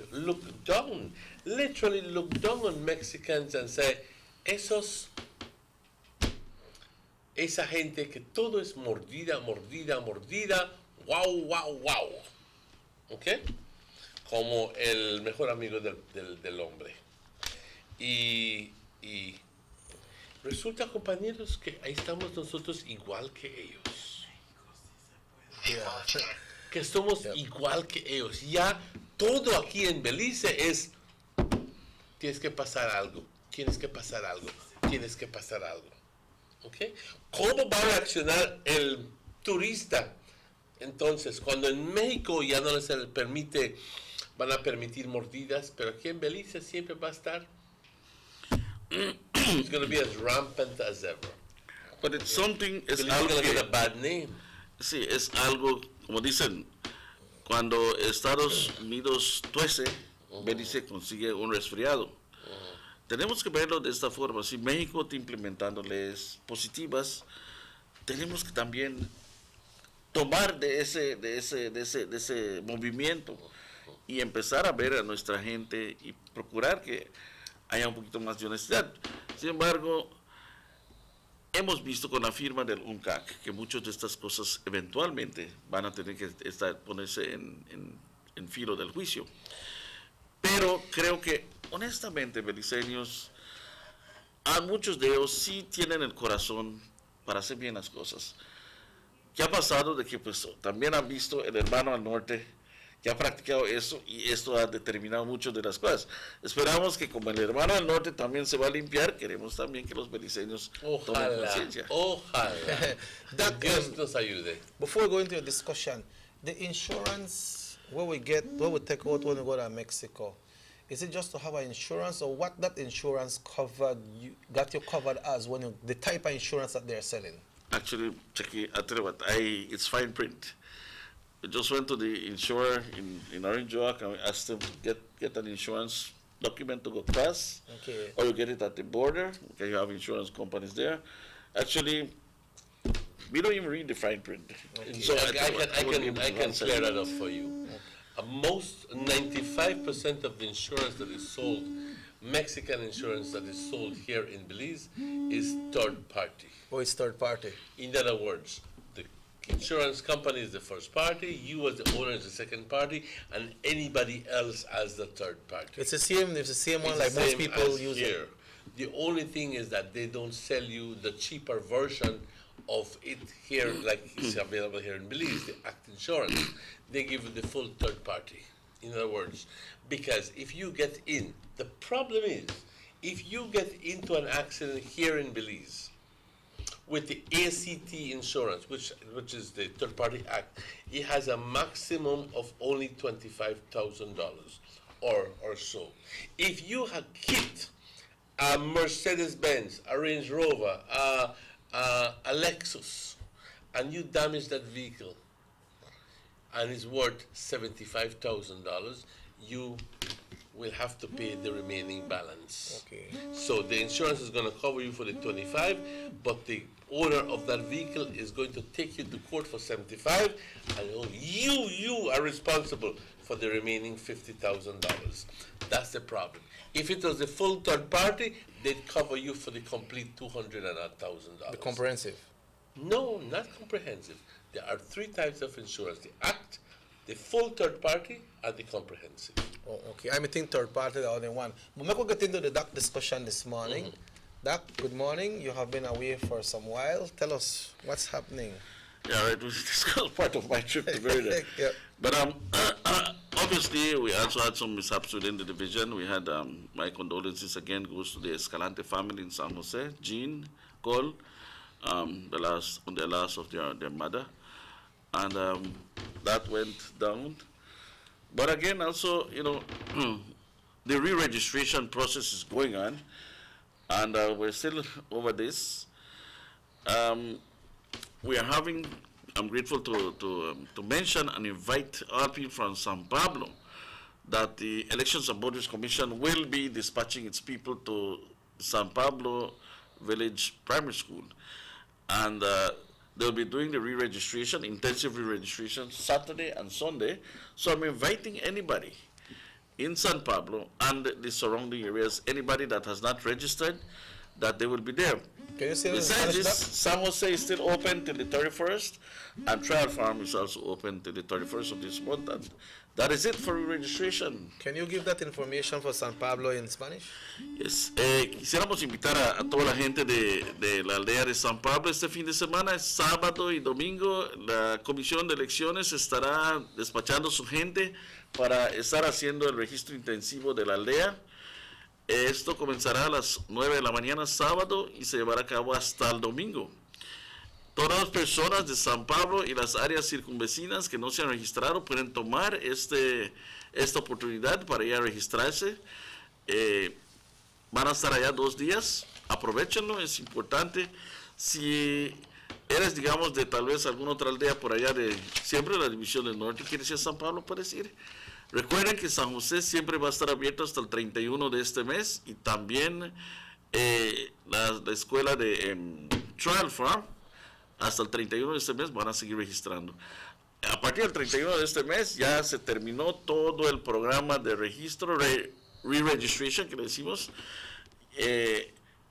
literally look down on Mexicans and say, esa gente que todo es mordida, wow. ¿ok? Como el mejor amigo del hombre. Y resulta, compañeros, que ahí estamos nosotros igual que ellos. Que somos igual que ellos. Ya todo aquí en Belice es, tienes que pasar algo, tienes que pasar algo, tienes que pasar algo. ¿Ok? ¿Cómo va a reaccionar el turista? Entonces, cuando en México ya no se les permite, van a permitir mordidas, pero aquí en Belice siempre va a estar. It's going to be as rampant as ever. But it's something, es Belize algo is going to que, get a bad name. sí, es algo, como dicen, cuando Estados Unidos tuece, Belice consigue un resfriado. Tenemos que verlo de esta forma. Si México está implementando leyes positivas, tenemos que también tomar de ese movimiento y empezar a ver a nuestra gente y procurar que haya un poquito más de honestidad. Sin embargo, hemos visto con la firma del UNCAC que muchas de estas cosas eventualmente van a tener que ponerse en filo del juicio. Pero creo que, honestamente, beliceños, a muchos de ellos sí tienen el corazón para hacer bien las cosas. ¿Qué ha pasado? De que pues también han visto el hermano al norte que ha practicado eso y esto ha determinado muchas de las cosas. Esperamos que como el hermano al norte también se va a limpiar, queremos también que los beliceños tomen conciencia. Ojalá. That, Dios nos ayude. Before we go into your discussion, the insurance, what we take out when we go to Mexico, is it just to have an insurance, or what that insurance got you covered as when the type of insurance that they're selling? Actually, Chucky, I tell you what, it's fine print. I just went to the insurer in Orange Walk and I asked them to get an insurance document to go pass. Okay. Or you get it at the border. Okay, you have insurance companies there. Actually, we don't even read the fine print. Okay. So I can clear that up for you. Most 95% of the insurance that is sold, Mexican insurance that is sold here in Belize, is third party. Oh, it's third party. In other words, the insurance company is the first party, you as the owner is the second party, and anybody else as the third party. It's the same one like most people use here. The only thing is that they don't sell you the cheaper version of it here, like it's available here in Belize, the ACT insurance. They give you the full third party. In other words, because if you get in, the problem is, if you get into an accident here in Belize with the ACT insurance, which is the third party act, it has a maximum of only $25,000 or so. If you have hit a Mercedes-Benz, a Range Rover, a Lexus, and you damage that vehicle, and it's worth $75,000, you will have to pay the remaining balance. Okay. So the insurance is going to cover you for the 25, but the owner of that vehicle is going to take you to court for 75, and you are responsible for the remaining $50,000. That's the problem. If it was a full third party, they'd cover you for the complete $200,000. The comprehensive? No, not comprehensive. There are three types of insurance: the ACT, the full third party, and the comprehensive. Oh, okay. I think third party the only one. But we could get into the DAC discussion this morning. Doc, good morning. You have been away for some while. Tell us what's happening. Yeah, right. This was part of my trip to Merida. Yeah. But obviously, we also had some mishaps within the division. We had my condolences again goes to the Escalante family in San Jose, Jean, Cole, on the loss of their mother, and that went down. But again, also, the re-registration process is going on, and we're still over this. We are having, I'm grateful to mention and invite all people from San Pablo that the Elections and Borders Commission will be dispatching its people to San Pablo Village Primary School. And they'll be doing the re-registration, intensive re-registration, Saturday and Sunday. So I'm inviting anybody in San Pablo and the surrounding areas, anybody that has not registered, that they will be there. Can you say besides this, San Jose is still open till the 31st, and Trial Farm is also open till the 31st of this month. And that is it for registration. Can you give that information for San Pablo in Spanish? Yes. Quisiéramos invitar a toda la gente de la aldea de San Pablo este fin de semana, es sábado y domingo. La comisión de elecciones estará despachando su gente para estar haciendo el registro intensivo de la aldea. Esto comenzará a las 9 de la mañana sábado y se llevará a cabo hasta el domingo. Todas las personas de San Pablo y las áreas circunvecinas que no se han registrado pueden tomar esta oportunidad para ir a registrarse. Van a estar allá 2 días, aprovechenlo, es importante. Si eres, digamos, de tal vez alguna otra aldea por allá de siempre la División del Norte, quieres ir a San Pablo, puedes ir. Recuerden que San José siempre va a estar abierto hasta el 31 de este mes, y también la escuela de Trial Farm hasta el 31 de este mes van a seguir registrando. A partir del 31 de este mes ya se terminó todo el programa de registro, re-registration que le decimos.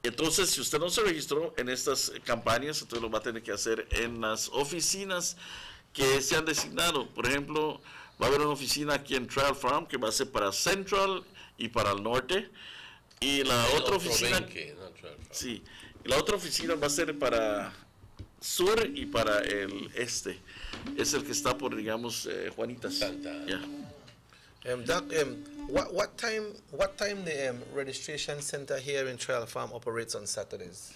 Entonces, si usted no se registró en estas campañas, entonces lo va a tener que hacer en las oficinas que se han designado. Por ejemplo, va a haber una oficina aquí en Trial Farm que va a ser para Central y para el norte, y la otra oficina, sí, la otra oficina va a ser para sur y para el este. Es el que está por, digamos, Juanitas. Yeah. Doc, what time the registration center here in Trial Farm operates on Saturdays?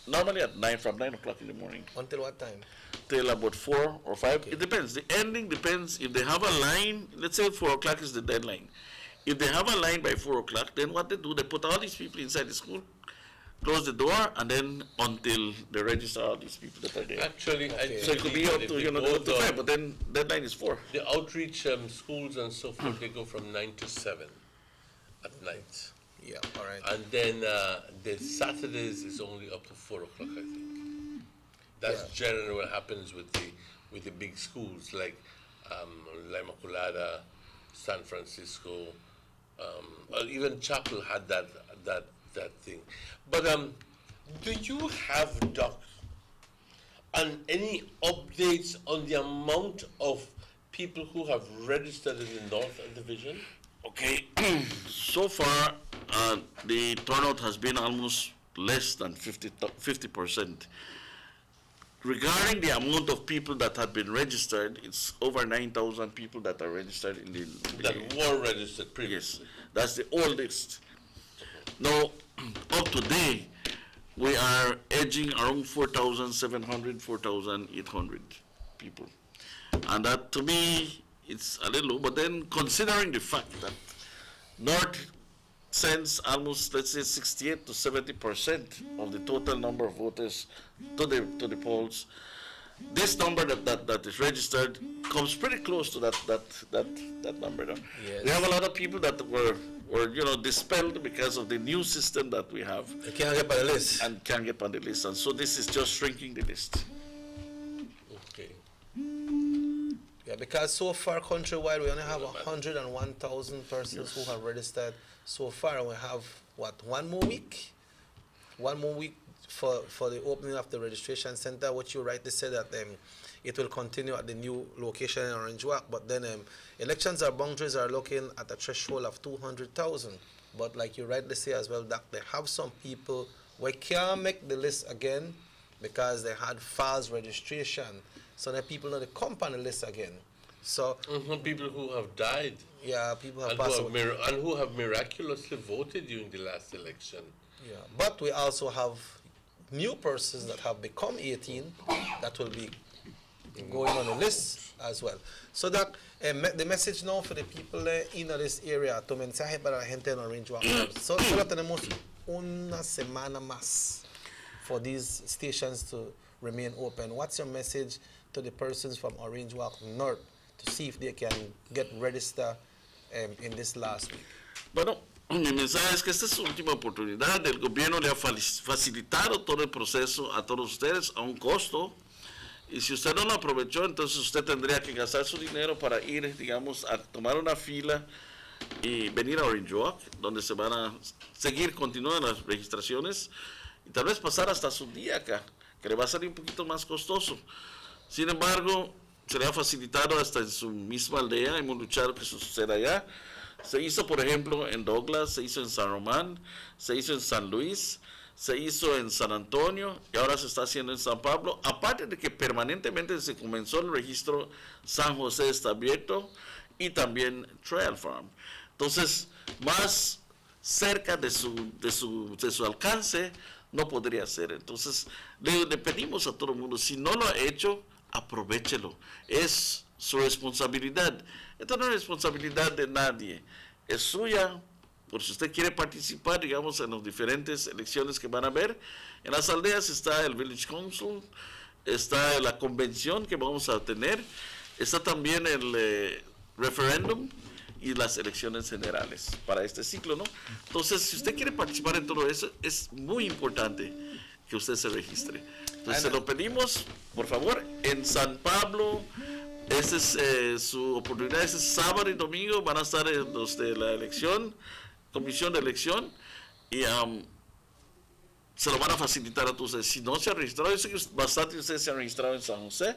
Normally at 9, from 9 o'clock in the morning. Until what time? Till about 4 or 5. Okay. It depends. The ending depends. If they have a line, let's say 4 o'clock is the deadline. If they have a line by 4 o'clock, then what they do, they put all these people inside the school, close the door, and then until they register all these people that are there. Actually, okay. So it could be up to, you know, up to 5, but then deadline is 4. The outreach schools and so forth, they go from 9 to 7 at night. Yeah, all right. And then the Saturdays is only up to 4 o'clock, I think. That's generally what happens with the big schools like La Immaculada, San Francisco, even Chapel had that thing. But do you have, Doc, any updates on the amount of people who have registered in the North Division? Okay, so far the turnout has been almost less than 50%. Regarding the amount of people that have been registered, it's over 9,000 people that are registered in the that were registered previously. Yes, that's the oldest. Now, up to date, we are edging around 4,700, 4,800 people. And that, to me, it's a little low, but then considering the fact that North sends almost, let's say, 68 to 70% of the total number of voters to the polls, this number that is registered comes pretty close to that number. Yes. We have a lot of people that were you know, dispelled because of the new system that we have. They can't get on the list. And can't get on the list. And so this is just shrinking the list. Okay. Yeah, because so far countrywide we only have 101,000 persons who have registered so far, and we have, what, one more week? One more week for the opening of the registration center, which you rightly said that it will continue at the new location in Orange Walk, but then elections or boundaries are looking at a threshold of 200,000. But like you rightly say as well, that they have some people who can't make the list again because they had false registration. So then people know they come on the list again. So people who have died. Yeah, people have and passed away. And who have miraculously voted during the last election. Yeah, but we also have new persons that have become 18 that will be going on the list as well. So that the message now for the people in this area, tu mensaje para la gente en Orange Walk. So solo tenemos una semana más for these stations to remain open. What's your message to the persons from Orange Walk North to see if they can get registered in this last week? Bueno, mi mensaje es que esta es su última oportunidad. El gobierno le ha facilitado todo el proceso a todos ustedes a un costo. Y si usted no lo aprovechó, entonces usted tendría que gastar su dinero para ir, digamos, a tomar una fila y venir a Orange Walk, donde se van a seguir continuando las registraciones y tal vez pasar hasta su día acá, que le va a salir un poquito más costoso. Sin embargo, se le ha facilitado hasta en su misma aldea. Hemos luchado que eso suceda allá. Se hizo, por ejemplo, en Douglas, se hizo en San Román, se hizo en San Luis, se hizo en San Antonio y ahora se está haciendo en San Pablo. Aparte de que permanentemente se comenzó el registro, San José está abierto y también Trail Farm. Entonces, más cerca de su alcance no podría ser. Entonces, le pedimos a todo el mundo, si no lo ha hecho, aprovéchelo. Es su responsabilidad. Esto no es responsabilidad de nadie, es suya. Por si usted quiere participar, digamos, en las diferentes elecciones que van a haber. En las aldeas está el Village Council, está la convención que vamos a tener, está también el referéndum y las elecciones generales para este ciclo, ¿no? Entonces, si usted quiere participar en todo eso, es muy importante que usted se registre. Entonces, se lo pedimos, por favor, en San Pablo. Esta es su oportunidad. Este sábado y domingo van a estar los de la elección, comisión de elección, y se lo van a facilitar a todos. Si no se ha registrado, yo sé que bastante de ustedes se han registrado en San José,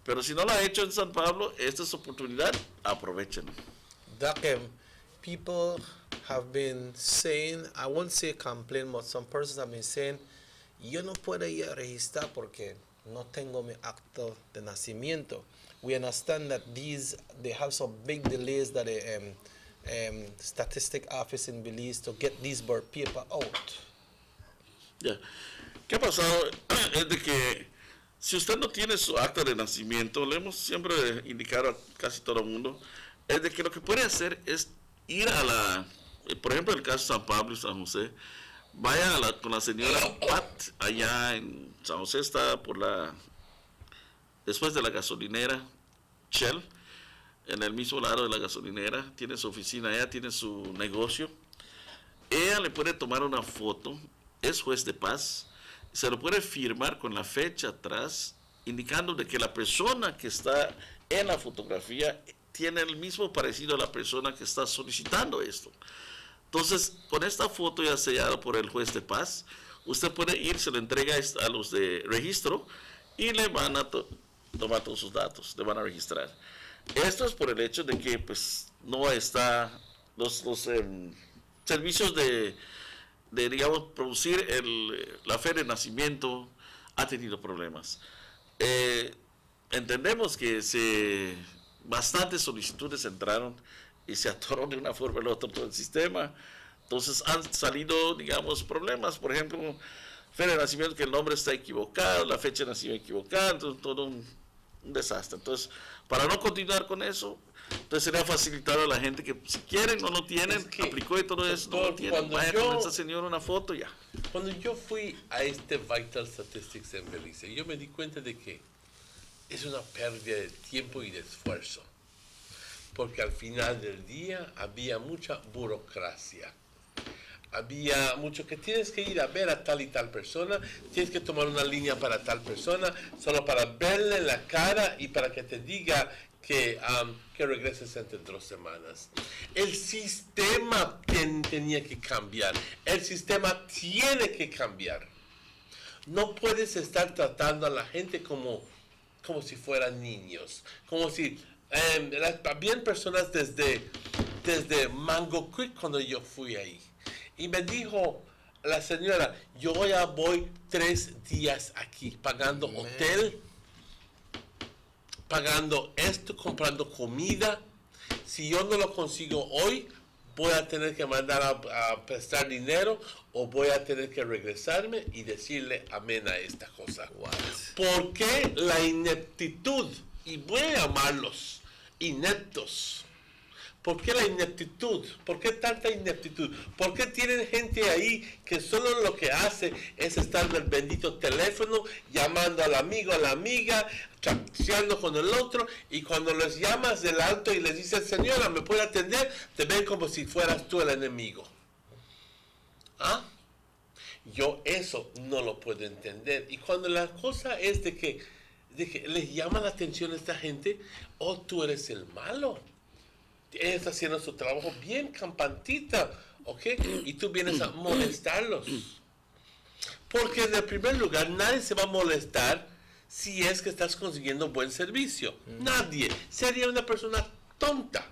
pero si no lo ha hecho en San Pablo, esta es su oportunidad, aprovechen. Doc, people have been saying, I won't say complain, but some persons have been saying, yo no puedo ir a registrar porque no tengo mi acto de nacimiento. We understand that they have some big delays that the statistic office in Belize to get these birth paper out. Yeah. ¿Qué ha pasado? Es de que si usted no tiene su acta de nacimiento, le hemos siempre indicado a casi todo el mundo, es de que lo que puede hacer es ir a por ejemplo, el caso de San Pablo y San José, vaya con la señora Pat, allá en San José está después de la gasolinera Shell, en el mismo lado de la gasolinera, tiene su oficina allá, tiene su negocio. Ella le puede tomar una foto, es juez de paz, se lo puede firmar con la fecha atrás, indicando de que la persona que está en la fotografía tiene el mismo parecido a la persona que está solicitando esto. Entonces, con esta foto ya sellada por el juez de paz, usted puede ir, se lo entrega a los de registro y le van a tomar todos sus datos, le van a registrar. Esto es por el hecho de que pues no está los servicios de digamos producir la fe de nacimiento ha tenido problemas. Entendemos que bastantes solicitudes entraron y se atoró de una forma u otra todo el sistema. Entonces han salido, digamos, problemas. Por ejemplo, fe de nacimiento que el nombre está equivocado, la fecha de nacimiento equivocada, entonces todo un desastre. Entonces, para no continuar con eso, entonces sería facilitar a la gente que si quieren no lo tienen, aplicó y todo eso, no lo tienen, vaya con esa señora una foto ya. Cuando yo fui a este Vital Statistics en Belice, yo me di cuenta de que es una pérdida de tiempo y de esfuerzo, porque al final del día había mucha burocracia. Había mucho que tienes que ir a ver a tal y tal persona, tienes que tomar una línea para tal persona, solo para verle la cara y para que te diga que regreses entre 2 semanas. El sistema tenía que cambiar, el sistema tiene que cambiar. No puedes estar tratando a la gente como si fueran niños, como si habían personas desde Mango Creek cuando yo fui ahí. Y me dijo la señora, yo ya voy 3 días aquí, pagando hotel, pagando esto, comprando comida. Si yo no lo consigo hoy, voy a tener que mandar a prestar dinero o voy a tener que regresarme y decirle amén a esta cosa. ¿Por qué la ineptitud? Y voy a llamarlos ineptos. ¿Por qué la ineptitud? ¿Por qué tanta ineptitud? ¿Por qué tienen gente ahí que solo lo que hace es estar en el bendito teléfono, llamando al amigo, a la amiga, chateando con el otro, y cuando les llamas del alto y les dices, señora, ¿me puede atender? Te ven como si fueras tú el enemigo. ¿Ah? Yo eso no lo puedo entender. Y cuando la cosa es de que les llama la atención a esta gente, oh, tú eres el malo. Ella está haciendo su trabajo bien campantita, ¿ok? Y tú vienes a molestarlos. Porque en el primer lugar, nadie se va a molestar si es que estás consiguiendo buen servicio. Nadie. Sería una persona tonta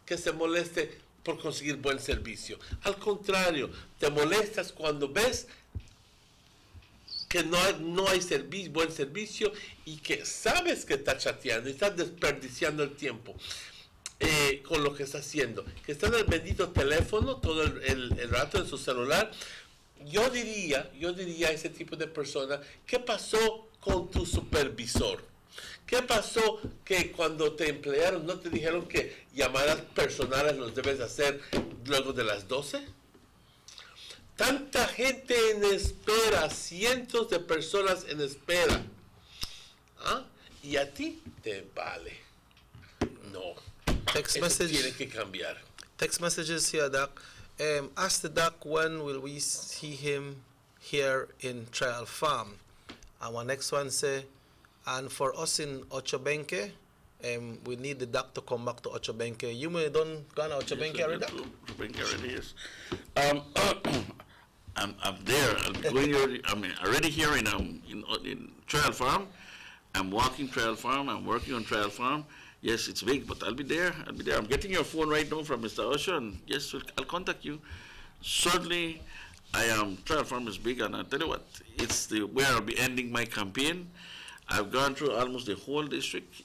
que se moleste por conseguir buen servicio. Al contrario, te molestas cuando ves que no hay buen servicio y que sabes que está chateando y estás desperdiciando el tiempo con lo que está haciendo. Que está en el bendito teléfono todo el rato en su celular. Yo diría a ese tipo de persona, ¿qué pasó con tu supervisor? ¿Qué pasó que cuando te emplearon no te dijeron que llamadas personales los debes hacer luego de las 12? Tanta gente en espera, cientos de personas en espera. ¿Ah? Y a ti te vale. No. Text Eso message. tiene que cambiar. Text messages here, Doc. Ask the Doc when will we see him here in Trial Farm. Our next one say, and for us in Ochobenque, we need the Doc to come back to Ochobenque. You may don't go to Ochobenque already, Doc? Ochobenque already, yes. I'm there. I'm going here. I'm already here in Trial Farm. I'm walking Trial Farm. I'm working on Trial Farm. Yes, it's big, but I'll be there. I'm getting your phone right now from Mr. Osho, and yes, I'll contact you. Certainly, Trial Farm is big, and I'll tell you what, it's where I'll be ending my campaign. I've gone through almost the whole district.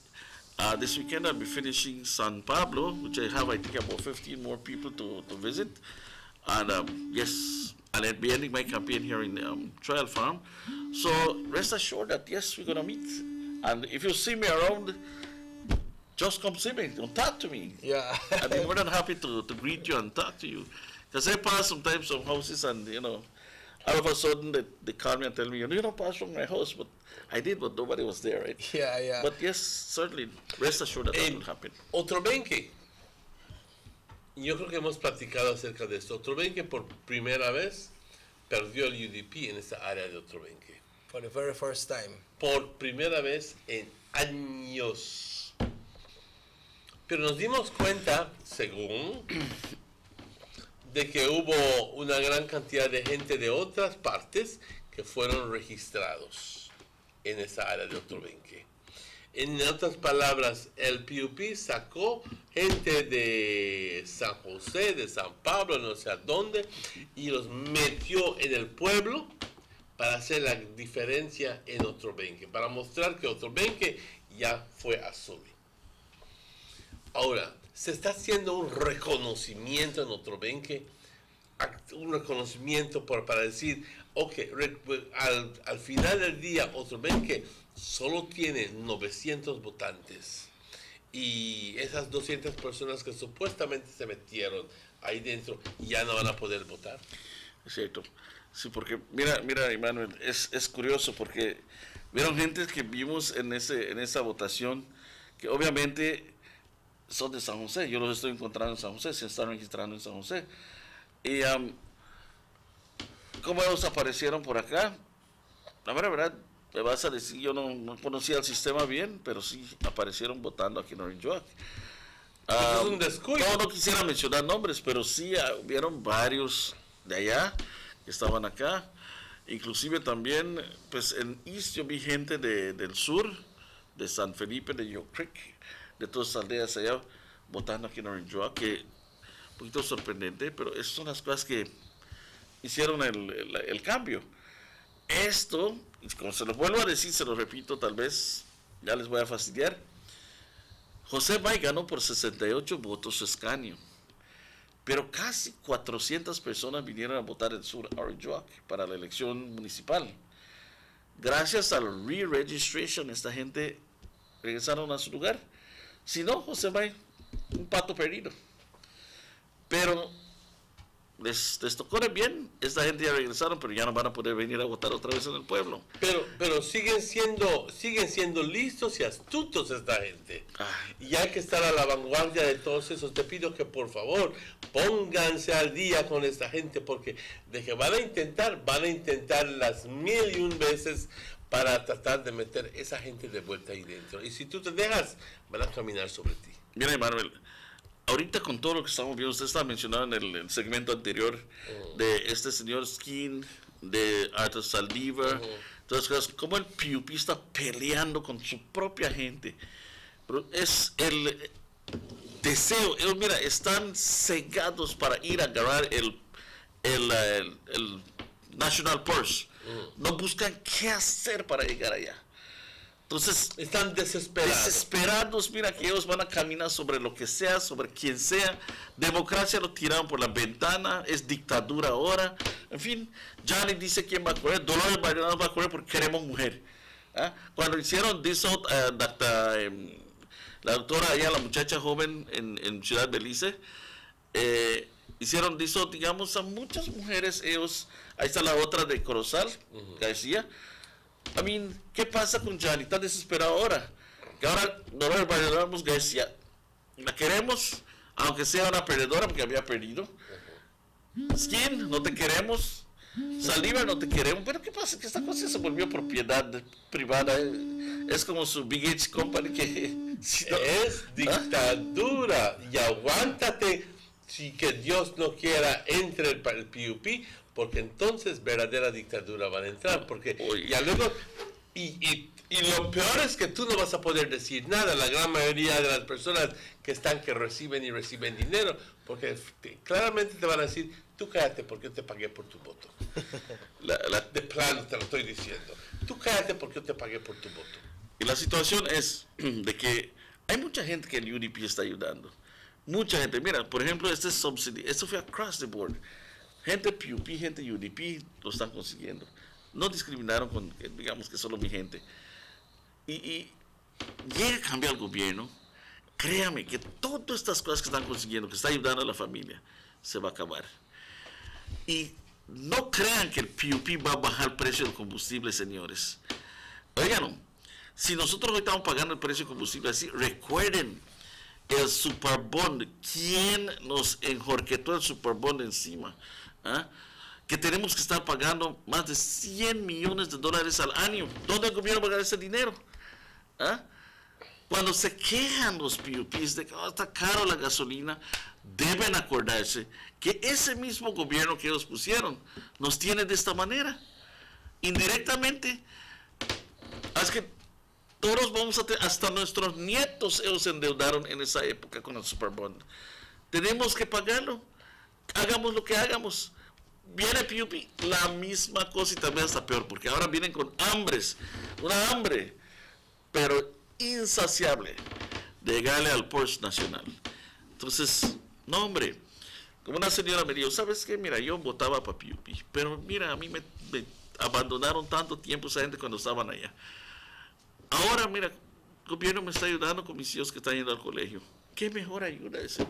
This weekend, I'll be finishing San Pablo, which I have, I think, about 15 more people to visit. And yes, I'll be ending my campaign here in Trial Farm. So rest assured that, yes, we're going to meet. And if you see me around, just come see me. Don't talk to me. Yeah. I'd be more than happy to greet you and talk to you. Because I pass sometimes some houses and, all of a sudden they call me and tell me, you don't pass from my house. But I did, but nobody was there, right? Yeah, yeah. But yes, certainly, rest assured that will happen. Otrobenque. Yo creo que hemos platicado acerca de esto. Otrobenque por primera vez perdió el UDP en esa área de Otrobenque. For the very first time. Por primera vez en años. Pero nos dimos cuenta, según, de que hubo una gran cantidad de gente de otras partes que fueron registrados en esa área de Otrobenque. En otras palabras, el PUP sacó gente de San José, de San Pablo, no sé a dónde, y los metió en el pueblo para hacer la diferencia en Otrobenque, para mostrar que Otrobenque ya fue azul. Ahora, se está haciendo un reconocimiento en Otrobenque, un reconocimiento para decir, ok, al final del día Otrobenque solo tiene 900 votantes y esas 200 personas que supuestamente se metieron ahí dentro ya no van a poder votar. Es cierto. Sí, porque mira, Emmanuel, es curioso porque vieron gente que vimos en esa votación que obviamente son de San José. Yo los estoy encontrando en San José, se están registrando en San José. Y ¿cómo ellos aparecieron por acá? La verdad, me vas a decir, yo no conocía el sistema bien, pero sí aparecieron votando aquí en Orange Walk. Es un descuido. No quisiera mencionar nombres, pero sí hubieron varios de allá que estaban acá. Inclusive también, pues en East yo vi gente del sur, de San Felipe, de Yo Creek, de todas las aldeas allá, votando aquí en Orange Walk, que un poquito sorprendente, pero esas son las cosas que hicieron el cambio. Esto, y como se lo vuelvo a decir, se lo repito, tal vez ya les voy a fastidiar. José May ganó por 68 votos su escaño, pero casi 400 personas vinieron a votar en sur Orange Walk para la elección municipal. Gracias al re-registration, esta gente regresaron a su lugar. Si no, José May, un pato perdido. Pero les tocó de bien, esta gente ya regresaron, pero ya no van a poder venir a votar otra vez en el pueblo. Pero siguen siendo listos y astutos esta gente. Y hay que estar a la vanguardia de todos esos. Te pido que por favor pónganse al día con esta gente, porque de que van a intentar las 1001 veces para tratar de meter esa gente de vuelta ahí dentro. Y si tú te dejas, van a caminar sobre ti. Mira, Manuel, ahorita con todo lo que estamos viendo, usted estaba mencionando en el segmento anterior de este señor Skin, de Arthur Saldívar, entonces como el PUP está peleando con su propia gente, pero es el deseo, mira, están cegados para ir a agarrar el National Purse, no buscan qué hacer para llegar allá. Entonces, están desesperados. Mira que ellos van a caminar sobre lo que sea, sobre quien sea. Democracia lo tiraron por la ventana, es dictadura ahora. En fin, Johnny dice quién va a correr. Dolores Maldonado va a correr porque queremos mujer. ¿Ah? Cuando hicieron eso, la doctora allá, la muchacha joven en Ciudad Belice, hicieron eso, digamos, a muchas mujeres. Ellos, ahí está la otra de Corozal, García. I mean, ¿qué pasa con Johnny? Está desesperado ahora. Que ahora Dolores Valderramos García, la queremos, aunque sea una perdedora, porque había perdido. Skin, no te queremos. Saldívar, no te queremos. Pero ¿qué pasa? Que esta cosa se volvió propiedad privada. Es como su Big H Company que... Es dictadura. Y aguántate, si que Dios no quiera, entre el PUP, porque entonces verdadera dictadura van a entrar, porque ya luego, y lo peor es que tú no vas a poder decir nada, la gran mayoría de las personas que reciben dinero, porque claramente te van a decir, tú cállate porque yo te pagué por tu voto. De plano te lo estoy diciendo, tú cállate porque yo te pagué por tu voto. Y la situación es de que hay mucha gente que el UDP está ayudando, mucha gente. Mira, por ejemplo, este subsidy, esto fue across the board. Gente PUP, gente UDP lo están consiguiendo. No discriminaron con, digamos, que solo mi gente. Y llega a cambiar el gobierno, créame que todas estas cosas que están consiguiendo, que está ayudando a la familia, se va a acabar. Y no crean que el PUP va a bajar el precio del combustible, señores. Oigan, si nosotros hoy estamos pagando el precio del combustible así, recuerden el Superbond. ¿Quién nos enjorquetó el Superbond encima? ¿Ah? Que tenemos que estar pagando más de $100 millones al año. ¿Dónde el gobierno va a ganar ese dinero? ¿Ah? Cuando se quejan los PUPs de que está caro la gasolina, deben acordarse que ese mismo gobierno que ellos pusieron nos tiene de esta manera. Indirectamente, es que todos vamos a tener, hasta nuestros nietos ellos se endeudaron en esa época con el Superbond. Tenemos que pagarlo. Hagamos lo que hagamos. Viene PUP, la misma cosa y también hasta peor, porque ahora vienen con una hambre, pero insaciable, de llegarle al Porsche nacional. Entonces, no hombre, como una señora me dijo, ¿sabes qué? Mira, yo votaba para PUP, pero mira, a mí me abandonaron tanto tiempo esa gente cuando estaban allá. Ahora, mira, el gobierno me está ayudando con mis hijos que están yendo al colegio. ¿Qué mejor ayuda ese?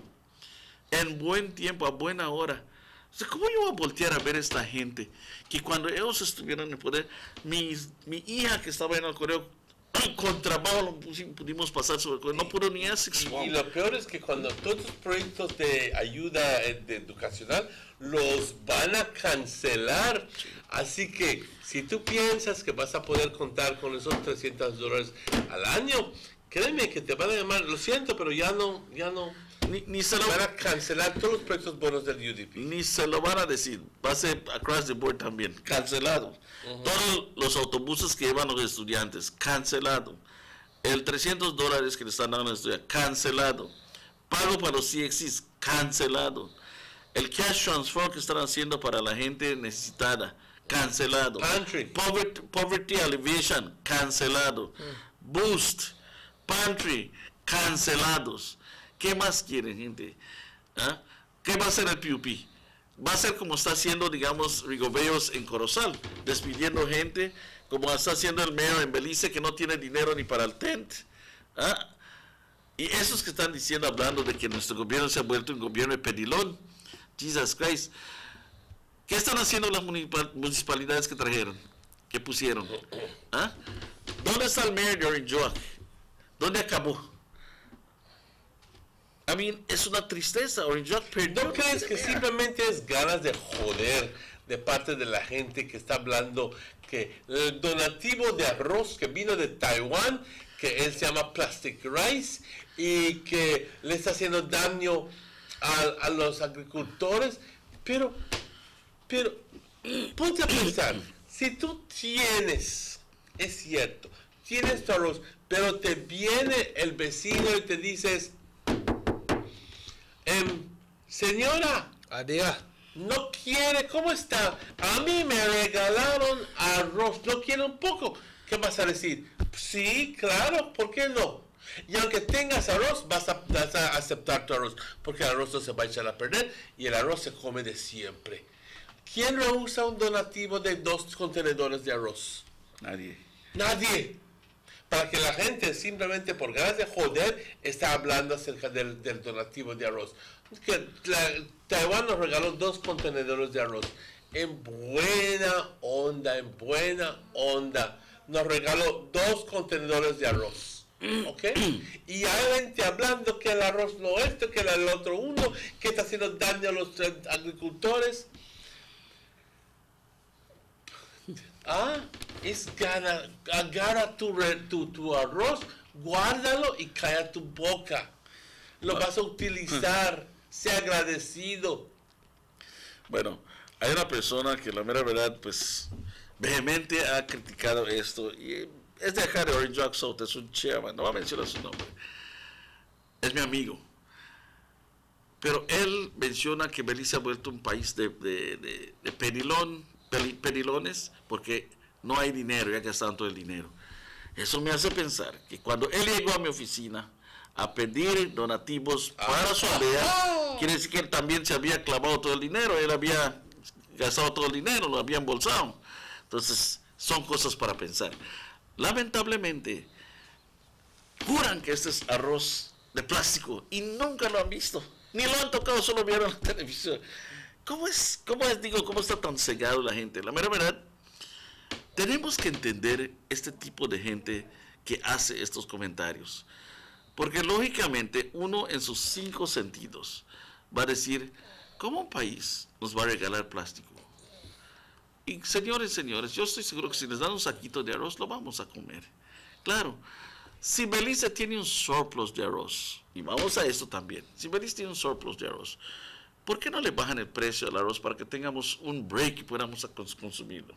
En buen tiempo, a buena hora. O sea, ¿cómo yo voy a voltear a ver a esta gente? Que cuando ellos estuvieron en el poder, mi hija que estaba en el colegio, con trabajo lo pudimos pasar sobre el colegio, no pudo ni hacer. Y lo peor es que cuando todos los proyectos de ayuda educacional los van a cancelar. Así que si tú piensas que vas a poder contar con esos $300 al año, créeme que te van a llamar, lo siento, pero ya no. Ni se lo van a cancelar todos los proyectos buenos del UDP. Ni se lo van a decir. Va a ser across the board también. Cancelado. Todos los autobuses que llevan los estudiantes. Cancelado. El $300 que le están dando a los estudiantes. Cancelado. Pago para los CXCs. Cancelado. El cash transfer que están haciendo para la gente necesitada. Cancelado. Poverty alleviation. Cancelado. Boost. Pantry. Cancelados. ¿Qué más quieren, gente? ¿Ah? ¿Qué va a hacer el PUP? Va a ser como está haciendo, digamos, Rigobellos en Corozal, despidiendo gente, como está haciendo el mayor en Belice, que no tiene dinero ni para el tent. ¿Ah? Y esos que están diciendo, hablando de que nuestro gobierno se ha vuelto un gobierno de pedilón, Jesus Christ, ¿qué están haciendo las municipalidades que trajeron, que pusieron? ¿Ah? ¿Dónde está el mayor de Orange Walk? ¿Dónde acabó? I mean, es una tristeza. ¿No crees que simplemente es ganas de joder de parte de la gente que está hablando que el donativo de arroz que vino de Taiwán, que él se llama Plastic Rice y que le está haciendo daño a los agricultores, pero ponte a pensar, si tú tienes, es cierto, tienes tu arroz, pero te viene el vecino y te dices, señora, Adia, no quiere, ¿cómo está? A mí me regalaron arroz, ¿no quiere un poco? ¿Qué vas a decir? Sí, claro, ¿por qué no? Y aunque tengas arroz, vas a aceptar tu arroz, porque el arroz no se va a echar a perder y el arroz se come de siempre. ¿Quién rehúsa un donativo de 2 contenedores de arroz? Nadie. Nadie. Para que la gente simplemente por ganas de joder está hablando acerca del donativo de arroz. Que Taiwán nos regaló 2 contenedores de arroz. En buena onda. Nos regaló 2 contenedores de arroz. ¿Ok? Y hay gente hablando que el arroz no esto, que el otro uno, que está haciendo daño a los agricultores. Agarra tu arroz, guárdalo y calla tu boca. Lo vas a utilizar, sea agradecido. Bueno, hay una persona que la mera verdad, pues, vehemente ha criticado esto, y es de acá de Orange Walk South, es un chairman, no voy a mencionar su nombre, es mi amigo, pero él menciona que Belice ha vuelto un país de penilones, porque no hay dinero, ya gastaron todo el dinero. Eso me hace pensar que cuando él llegó a mi oficina a pedir donativos para su aldea, quiere decir que él también se había clavado todo el dinero, él había gastado todo el dinero, lo había embolsado. Entonces, son cosas para pensar. Lamentablemente, juran que este es arroz de plástico y nunca lo han visto, ni lo han tocado, solo vieron la televisión. ¿Cómo está tan cegado la gente? La mera verdad, tenemos que entender este tipo de gente que hace estos comentarios. Porque lógicamente uno en sus 5 sentidos va a decir, ¿cómo un país nos va a regalar plástico? Y señores, yo estoy seguro que si les dan un saquito de arroz, lo vamos a comer. Claro, si Belice tiene un surplus de arroz, y vamos a esto también, si Belice tiene un surplus de arroz, ¿por qué no le bajan el precio del arroz para que tengamos un break y podamos consumirlo?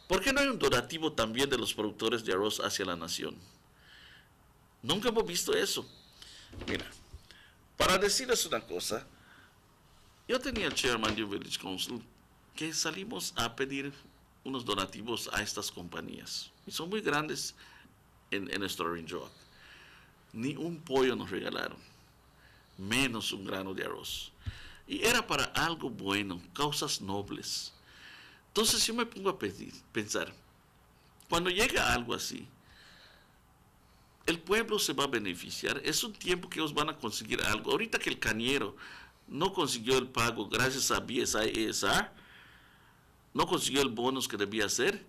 ¿Por qué no hay un donativo también de los productores de arroz hacia la nación? Nunca hemos visto eso. Mira, para decirles una cosa, yo tenía el chairman de Village Council que salimos a pedir unos donativos a estas compañías. Y son muy grandes en nuestro Orange Walk. Ni un pollo nos regalaron, menos un grano de arroz. Y era para algo bueno, causas nobles. Entonces yo me pongo a pensar, cuando llega algo así, el pueblo se va a beneficiar. Es un tiempo que ellos van a conseguir algo. Ahorita que el cañero no consiguió el pago gracias a BSI ESR, no consiguió el bonus que debía hacer,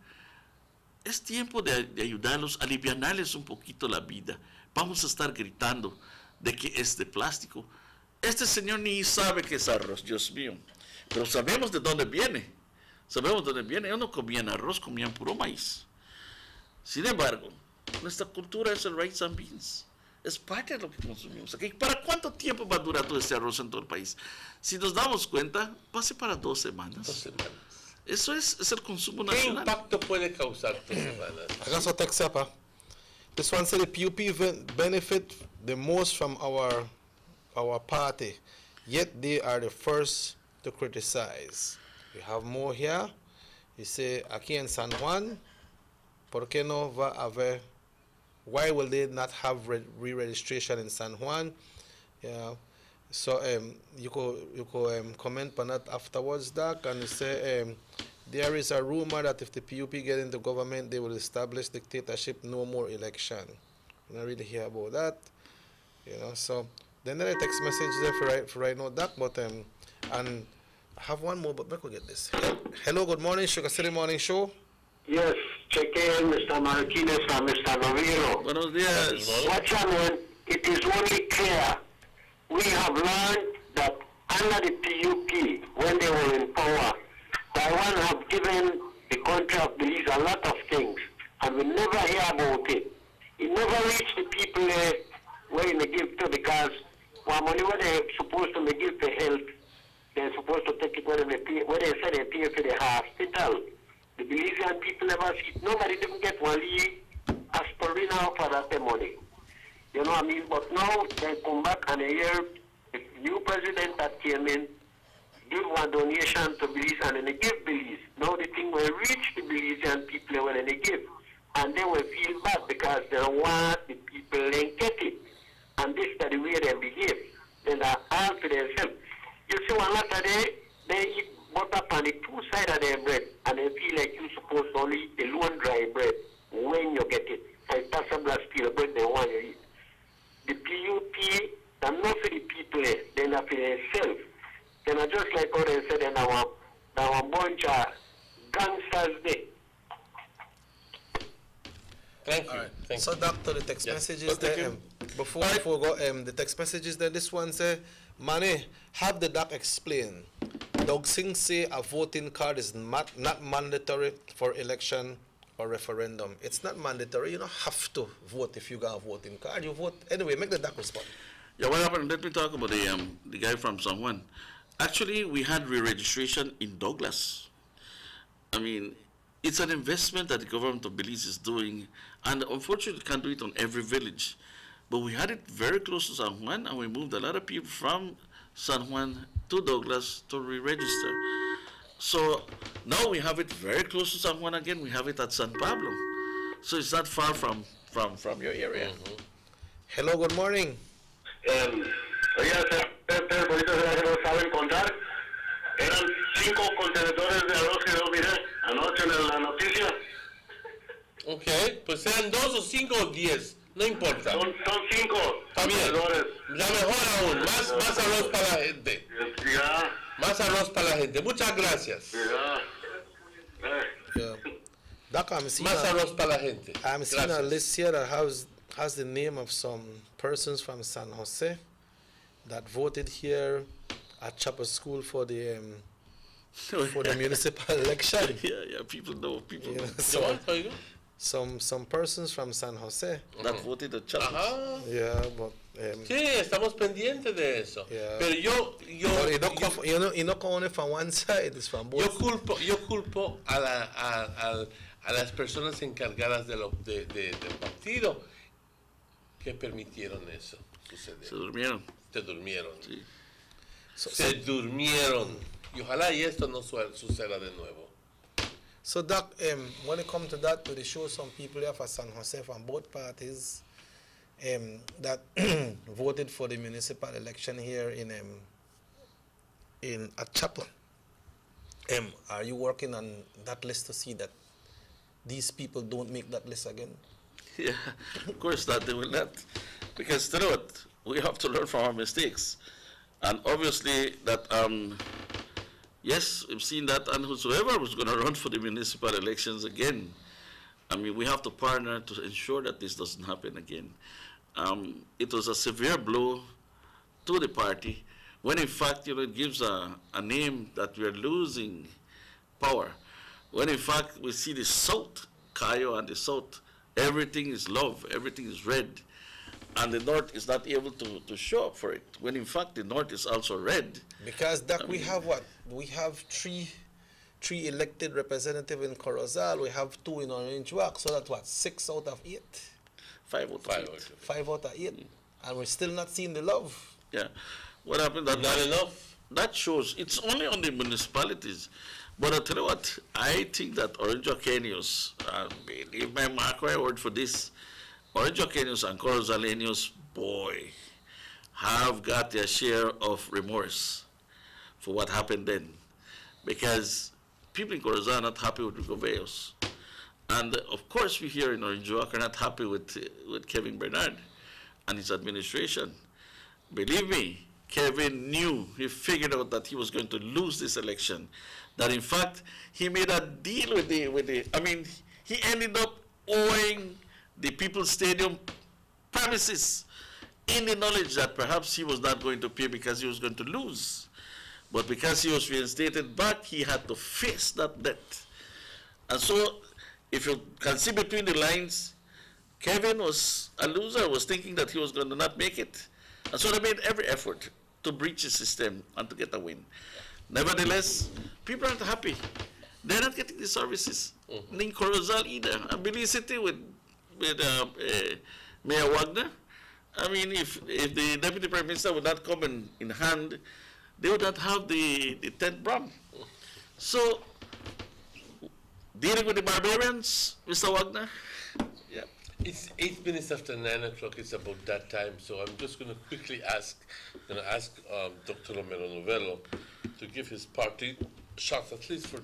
es tiempo de ayudarlos, aliviarles un poquito la vida. Vamos a estar gritando de que es de plástico. Este señor ni sabe que es arroz, Dios mío. Pero sabemos de dónde viene. Sabemos de dónde viene. Ellos no comían arroz, comían puro maíz. Sin embargo, nuestra cultura es el rice and beans. Es parte de lo que consumimos aquí. ¿Para cuánto tiempo va a durar todo este arroz en todo el país? Si nos damos cuenta, va a ser para 2 semanas. 2 semanas. Eso es el consumo ¿Qué nacional. ¿Qué impacto puede causar 2 semanas? I got some text up. This one said the PUP benefit the most from our party, yet they are the first to criticize. We have more here. You say, aquí en San Juan, ¿por qué no va a haber? Why will they not have re-registration in San Juan? Yeah. So you could comment on that afterwards, Doc, and you say there is a rumor that if the PUP get into government, they will establish dictatorship, no more election. I don't really hear about that, you know. So then there are text message there for right now, Doc, but and I have one more, but I could get this. Hello, good morning, Sugar City Morning Show. Yes, check in, Mr. Martinez and Mr. Noviro. Buenos días. Watch out, it is only clear. We have learned that under the PUP, when they were in power, Taiwan have given the country of Belize a lot of things, and we never hear about it. it never reached the people where they give to, because what money what they're supposed to give for health, they're supposed to take it where they say they pay for the hospital. The Belizean people never see it. Nobody didn't get one aspirin out for that money. You know what I mean? But now they come back and they hear the new president that came in give one donation to Belize, and then they give Belize. Now the thing will reach the Belizean people when they give. And they will feel bad because they don't want the people to get it. And this is the way they behave. Then they all for themselves. You see, one lot of they eat butter on the two sides of their bread, and they feel like you're supposed to only eat the lone dry bread when you get it. And that's a blast steel bread they want to eat. The PUP, they're not for the people, they're not for themselves. They're not just like how they said, they're a bunch of gangsters there. Thank you. Right. Thank so, you. Doctor, the text messages Thank there. you. Before we go, the text messages there. This one say, Mane, have the doc explain. Doug Singh say a voting card is not mandatory for election or referendum. It's not mandatory. You don't have to vote if you got a voting card. You vote anyway. Make the doc respond. Yeah, what happened? Let me talk about the guy from San Juan. Actually, we had re-registration in Douglas. I mean, it's an investment that the government of Belize is doing, and unfortunately can't do it on every village. But we had it very close to San Juan, and we moved a lot of people from San Juan to Douglas to re-register. So now we have it very close to San Juan again. We have it at San Pablo. So it's not far from your area. Mm-hmm. Hello, good morning. Oiga, pero ahorita que no saben contar, eran 5 contenedores de arroz que yo miré anoche en la noticia. Ok, pues sean 2 o 5 o 10, no importa. Son 5 contenedores. La mejor aún, más arroz para la gente. Ya. Más arroz para la gente. Muchas gracias. Yeah. Doc, I'm seeing Más arroz para la gente. I'm seeing a list here that has the name of some persons from San Jose that voted here at Chapel School for the municipal election. Yeah, people know. Some persons from San Jose that voted at Chapel. Ajá. Yeah, but sí, estamos pendientes de eso. Yeah. Pero you know only from one side, it's from both. Yo culpo a las personas encargadas del partido que permitieron eso suceder. Se durmieron. Se durmieron. Sí. Se durmieron. Y ojalá y esto no suceda de nuevo. So, Doc, when it comes to that, to show some people here for San Jose from both parties that voted for the municipal election here in a chapel. Are you working on that list to see that these people don't make that list again? Yeah, of course that they will not, because you know what, we have to learn from our mistakes, and obviously that yes, we've seen that, and whosoever was going to run for the municipal elections again, I mean, we have to partner to ensure that this doesn't happen again. It was a severe blow to the party, when in fact, it gives a name that we are losing power. When in fact, we see the South, Cayo and the South, everything is love, everything is red, and the North is not able to show up for it, when in fact the North is also red. Because Doc, we have what? We have three elected representatives in Corozal, we have 2 in Orange Walk, so that's what, 6 out of 8? 5 out of 8. 5 out of 8, and we're still not seeing the love. Yeah, what happened? That not enough. That shows, it's only on the municipalities. But I tell you what, I think that Orangeoqueños, believe my mark my word for this, Orangeoqueños and Corozaleños, boy, have got their share of remorse for what happened then. Because people in Corozal are not happy with Rico Bellos. And of course, we here in Orange Walk are not happy with Kevin Bernard and his administration. Believe me, Kevin knew, he figured out that he was going to lose this election. That in fact, he made a deal with the I mean, he ended up owing the People's Stadium premises in the knowledge that perhaps he was not going to pay because he was going to lose. But because he was reinstated back, he had to face that debt. And so, if you can see between the lines, Kevin was a loser, was thinking that he was going to not make it. And so they made every effort to breach the system and to get a win. Nevertheless, people aren't happy. They're not getting the services. In Corozal either. I believe City with Mayor Wagner. I mean, if the Deputy Prime Minister would not come in hand, they would not have the 10th Bram. So, dealing with the barbarians, Mr. Wagner? Yeah. It's 8 minutes after 9 o'clock. It's about that time. So I'm just going to quickly ask Dr. Romero Novello to give his party shot at least for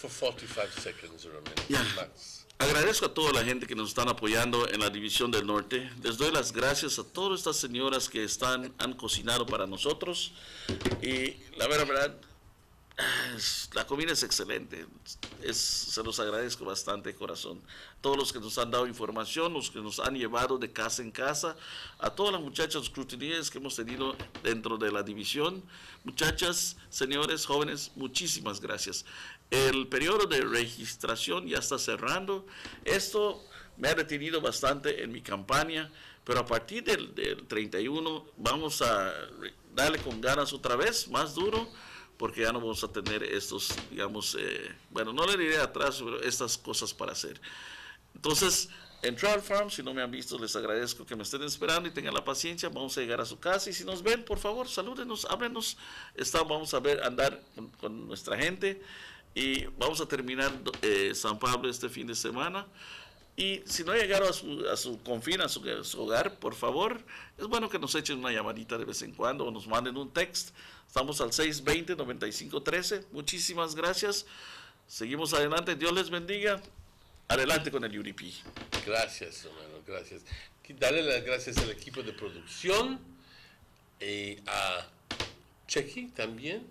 45 seconds or a minute. Yeah. Max. Agradezco a toda la gente que nos están apoyando en la División del Norte. Les doy las gracias a todas estas señoras que han cocinado para nosotros. Y la verdad, la comida es excelente. Se los agradezco bastante de corazón. Todos los que nos han dado información, los que nos han llevado de casa en casa, a todas las muchachas scrutineers que hemos tenido dentro de la división. Muchachas, señores, jóvenes, muchísimas gracias. El periodo de registración ya está cerrando. Esto me ha detenido bastante en mi campaña, pero a partir del 31 vamos a darle con ganas otra vez, más duro, porque ya no vamos a tener estos, digamos, bueno, no le diré atrás, pero estas cosas para hacer. Entonces, en Travel Farm, si no me han visto, les agradezco que me estén esperando y tengan la paciencia. Vamos a llegar a su casa y si nos ven, por favor, salúdenos, háblenos. Vamos a andar con nuestra gente. Y vamos a terminar San Pablo este fin de semana. Y si no llegaron a su confín, a su hogar, por favor, es bueno que nos echen una llamadita de vez en cuando o nos manden un text. Estamos al 620-9513. Muchísimas gracias. Seguimos adelante. Dios les bendiga. Adelante con el UDP. Gracias, hermano. Gracias. Darle las gracias al equipo de producción, a Chequi también.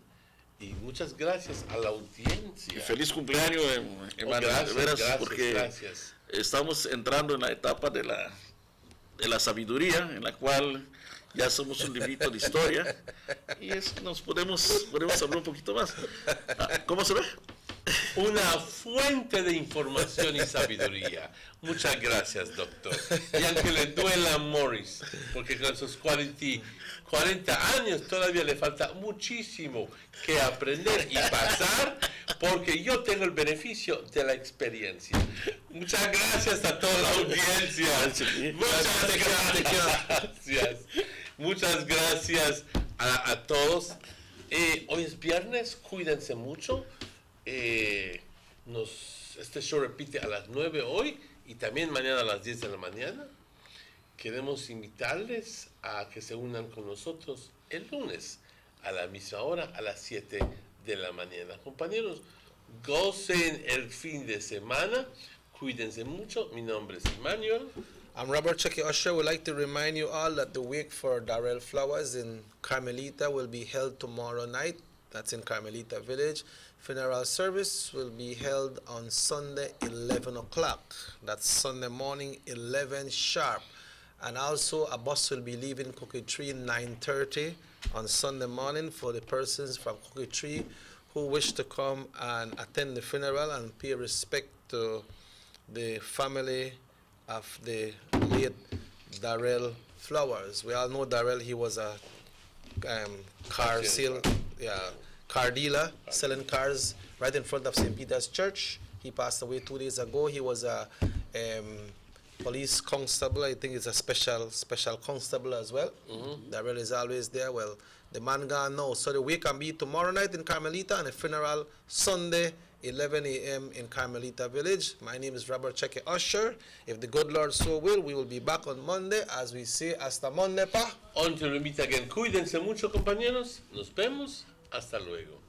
Y muchas gracias a la audiencia. Y feliz cumpleaños, hermano. Gracias, de veras, gracias, porque gracias. Estamos entrando en la etapa de la sabiduría, en la cual ya somos un librito de historia. Y nos podemos hablar un poquito más. ¿Cómo se ve? Una fuente de información y sabiduría. Muchas gracias, doctor. Y aunque le duela a Morris, porque con sus 40 años todavía le falta muchísimo que aprender y pasar, porque yo tengo el beneficio de la experiencia. Muchas gracias a toda la audiencia. Muchas gracias a todos. Hoy es viernes, cuídense mucho. Este show repite a las 9 hoy y también mañana a las 10 de la mañana. Queremos invitarles a que se unan con nosotros el lunes a la misma hora, a las 7 de la mañana. Compañeros, gocen el fin de semana, cuídense mucho. Mi nombre es Emmanuel. I'm Robert Chequi Usher. We'd like to remind you all that the wake for Darrell Flowers in Carmelita will be held tomorrow night. That's in Carmelita Village. Funeral service will be held on Sunday, 11 o'clock. That's Sunday morning, 11 sharp. And also a bus will be leaving Cookie Tree 9:30 on Sunday morning for the persons from Cookie Tree who wish to come and attend the funeral and pay respect to the family of the late Darrell Flowers. We all know Darrell, he was a car dealer, selling cars right in front of St. Peter's Church. He passed away 2 days ago. He was a police constable. I think it's a special constable as well. Darrell is always there. Well, the man gone now. So the wake can be tomorrow night in Carmelita and the funeral Sunday, 11 a.m. in Carmelita Village. My name is Robert Chequi Usher. If the good Lord so will, we will be back on Monday, as we say, hasta Monday, pa. Until we meet again. Cuídense mucho, compañeros. Nos vemos. Hasta luego.